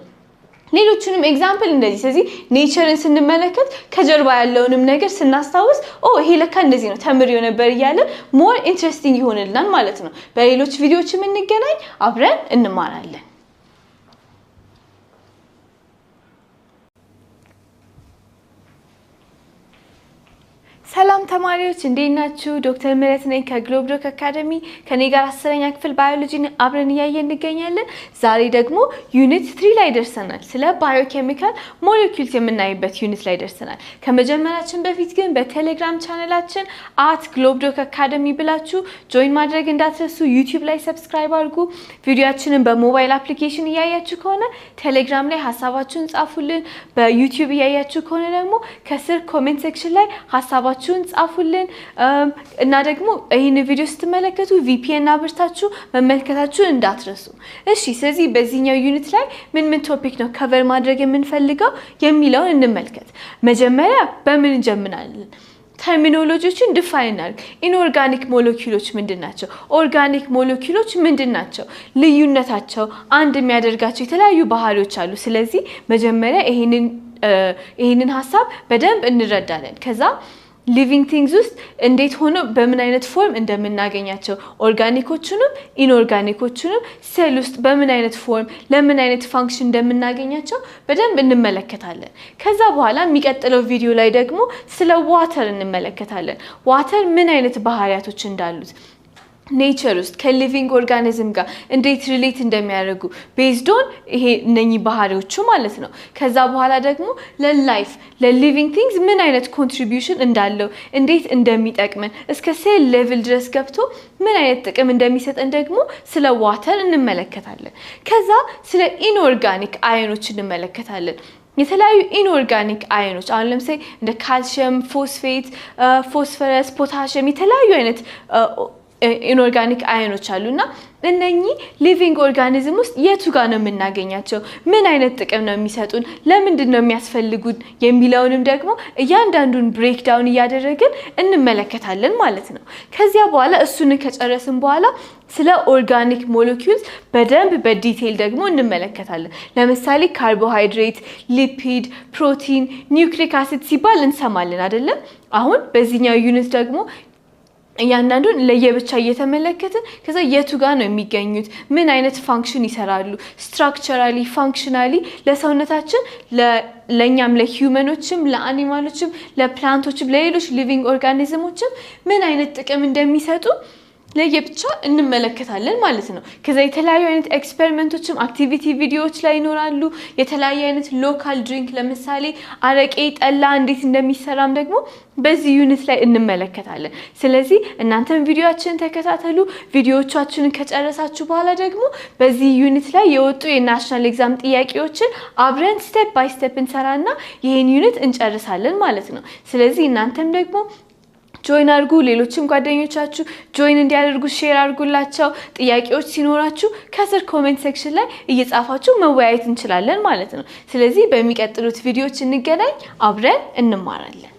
ሌሎችንም ኤግዛምፕል እንደዚህ ስለዚህ ኔቸርን ስንመለከት ከጀርባ ያለውንም ነገር ስናስታውስ ይሄ ለካ እንደዚህ ነው ተምሪው ነበር ይያለ ሞር ኢንትረስቲንግ ይሆንልናል ማለት ነው በሌሎች ቪዲዮዎችም እንገናኝ አብረን እንማራለን ሰላም ተማሪዎች እንዴት ናችሁ ዶክተር ምህረት ነኝ ከግሎብዶክ አካዳሚ ከኔ ጋር 10ኛ ክፍል ባዮሎጂን አብረን ያያየን እንገኛለን ዛሬ ደግሞ ዩኒት 3 ላይ ደርሰናል ስለ ባዮኬሚካል ሞለኪውልስ የምናይበት ዩኒት ላይ ደርሰናል ከመጀመራችን በፊት ግን በቴሌግራም ቻናላችን @globdoc_academy ብላችሁ ጆይን ማድረግ እንዳትረሱ ዩቲዩብ ላይ ሰብስክራይብ አድርጉ ቪዲዮአችንን በሞባይል አፕሊኬሽን ያያያችሁ ከሆነ ቴሌግራም ላይ ሐሳባችሁን ጻፉልን በዩቲዩብ ያያያችሁ ከሆነ ደግሞ ከስር ኮሜንት ሴክሽን ላይ ሐሳባችሁን ጻፉልን እና ደግሞ ይሄን ቪዲዮ ስትመለከቱ VPN አብርታችሁ መመልከታችሁ እንዳትረሱ እሺ ስለዚህ በዚህኛው ዩኒት ላይ ምን ቶፒክ ነው ከቨር ማድረግ የምንፈልገው የሚለውን እንመልከት መጀመሪያ በምን እንጀምራለን ተርሚኖሎጂዎችን ዲፋይን እናድርግ ኢንኦርጋኒክ ሞለኪውሎች ምንድናቸው ኦርጋኒክ ሞለኪውሎች ምንድናቸው ልዩነታቸው አንድ የሚያደርጋቸው የተለያዩ ባህሪዎች አሉ ስለዚህ መጀመሪያ ይሄንን ሐሳብ በደንብ እንረዳለን ከዛ ሊቪንግ ቲንግስ ውስጥ እንዴት ሆኖ በምን አይነት ፎርም እንደምናገኛቸው ኦርጋኒኮቹንም ኢንኦርጋኒኮቹንም ሴል ውስጥ በምን አይነት ፎርም ለምን አይነት ፋንክሽን እንደምናገኛቸው በደንብ እንመለከታለን ከዛ በኋላ የሚቀጥለው ቪዲዮ ላይ ደግሞ ስለ ዋተር እንመለከታለን ዋተር ምን አይነት ባህሪያቶች እንዳሉት ኔቸር ውስጥ ከሊቪንግ ኦርጋኒዝም ጋር እንዴት ሪሌት እንደሚያደርጉ ቤዝድ ኦን ይሄ እነኚህ ባህሪዎቹ ማለት ነው ከዛ በኋላ ደግሞ ለላይፍ ለሊቪንግ ቲንግስ ምን አይነት ኮንትሪቢዩሽን እንዳለው እንዴት እንደሚጠቅመን እስከ ሴል ሌቭል ድረስ ገብቶ ምን አይነት ጥቅም እንደሚሰጠን ደግሞ ስለ ዋተር እንመለከታለን ከዛ ስለ ኢንኦርጋኒክ አዮኖች እንመለከታለን የተለያዩ ኢንኦርጋኒክ አዮኖች አሁን ለምሳሌ እንደ ካልሲየም ፎስፌት ፎስፈረስ ፖታሺየም የተለያዩ አይነት ኢንኦርጋኒክ አዮኖች አሉና እነኚህ ሊቪንግ ኦርጋኒዝም ውስጥ የቱ ጋር ነው የምናገኛቸው ምን አይነት ጥቅም ነው የሚሰጡን ለምንድን ነው የሚያስፈልጉን የሚለውንም ደግሞ እያንዳንዱን ብሬክ ዳውን እያደረግን እንመለከታለን ማለት ነው ከዚያ በኋላ እሱን ከጨረስን በኋላ ስለ ኦርጋኒክ ሞለኪውልስ በደንብ በዲቴል ደግሞ እንመለከታለን ለምሳሌ ካርቦሃይድሬት ሊፒድ ፕሮቲን ኒውክሊክ አሲድ ሲባል እንሰማለን አይደል አሁን በዚህኛው ዩኒት ደግሞ እያንዳንዱን ለየብቻ እየተመለከትን ከዛ የቱ ጋር ነው የሚገኙት ምን አይነት ፋንክሽን ይሰራሉ ስትራክቸራሊ ፋንክሽናሊ ለሰውነታችን ለኛም ለሂዩመኖችም ለአኒማሎችም ለፕላንቶችም ለሌሎች ሊቪንግ ኦርጋኒዝሞችም ምን አይነት ጥቅም እንደሚሰጡ ለየብቻ እንመለከታለን ማለት ነው። ከዛ የተለያዩ አይነት ኤክስፐሪመንቶችም አክቲቪቲ ቪዲዮዎች ላይ ይኖራሉ። የተለያዩ አይነት ሎካል ድሪንክ ለምሳሌ አረቄ፣ ጠላ እንዴት እንደሚሰራም ደግሞ በዚህ ዩኒት ላይ እንመለከታለን። ስለዚህ እናንተም ቪዲዮአችንን ተከታተሉ። ቪዲዮዎቻችንን ከጨረሳችሁ በኋላ ደግሞ በዚህ ዩኒት ላይ የወጡ የናሽናል ኤግዛም ጥያቄዎችን አብረን ስቴፕ ባይ ስቴፕ እንሰራና ይሄን ዩኒት እንጨርሳለን ማለት ነው። ስለዚህ እናንተም ደግሞ ጆይን አድርጉ። ሌሎችም ጓደኞቻችሁ ጆይን እንዲያደርጉ ሼር አድርጉላቸው። ጥያቄዎች ሲኖራችሁ ከስር ኮሜንት ሴክሽን ላይ እየጻፋችሁ መወያየት እንችላለን ማለት ነው። ስለዚህ በሚቀጥሉት ቪዲዮዎች እንገናኝ፣ አብረን እንማራለን።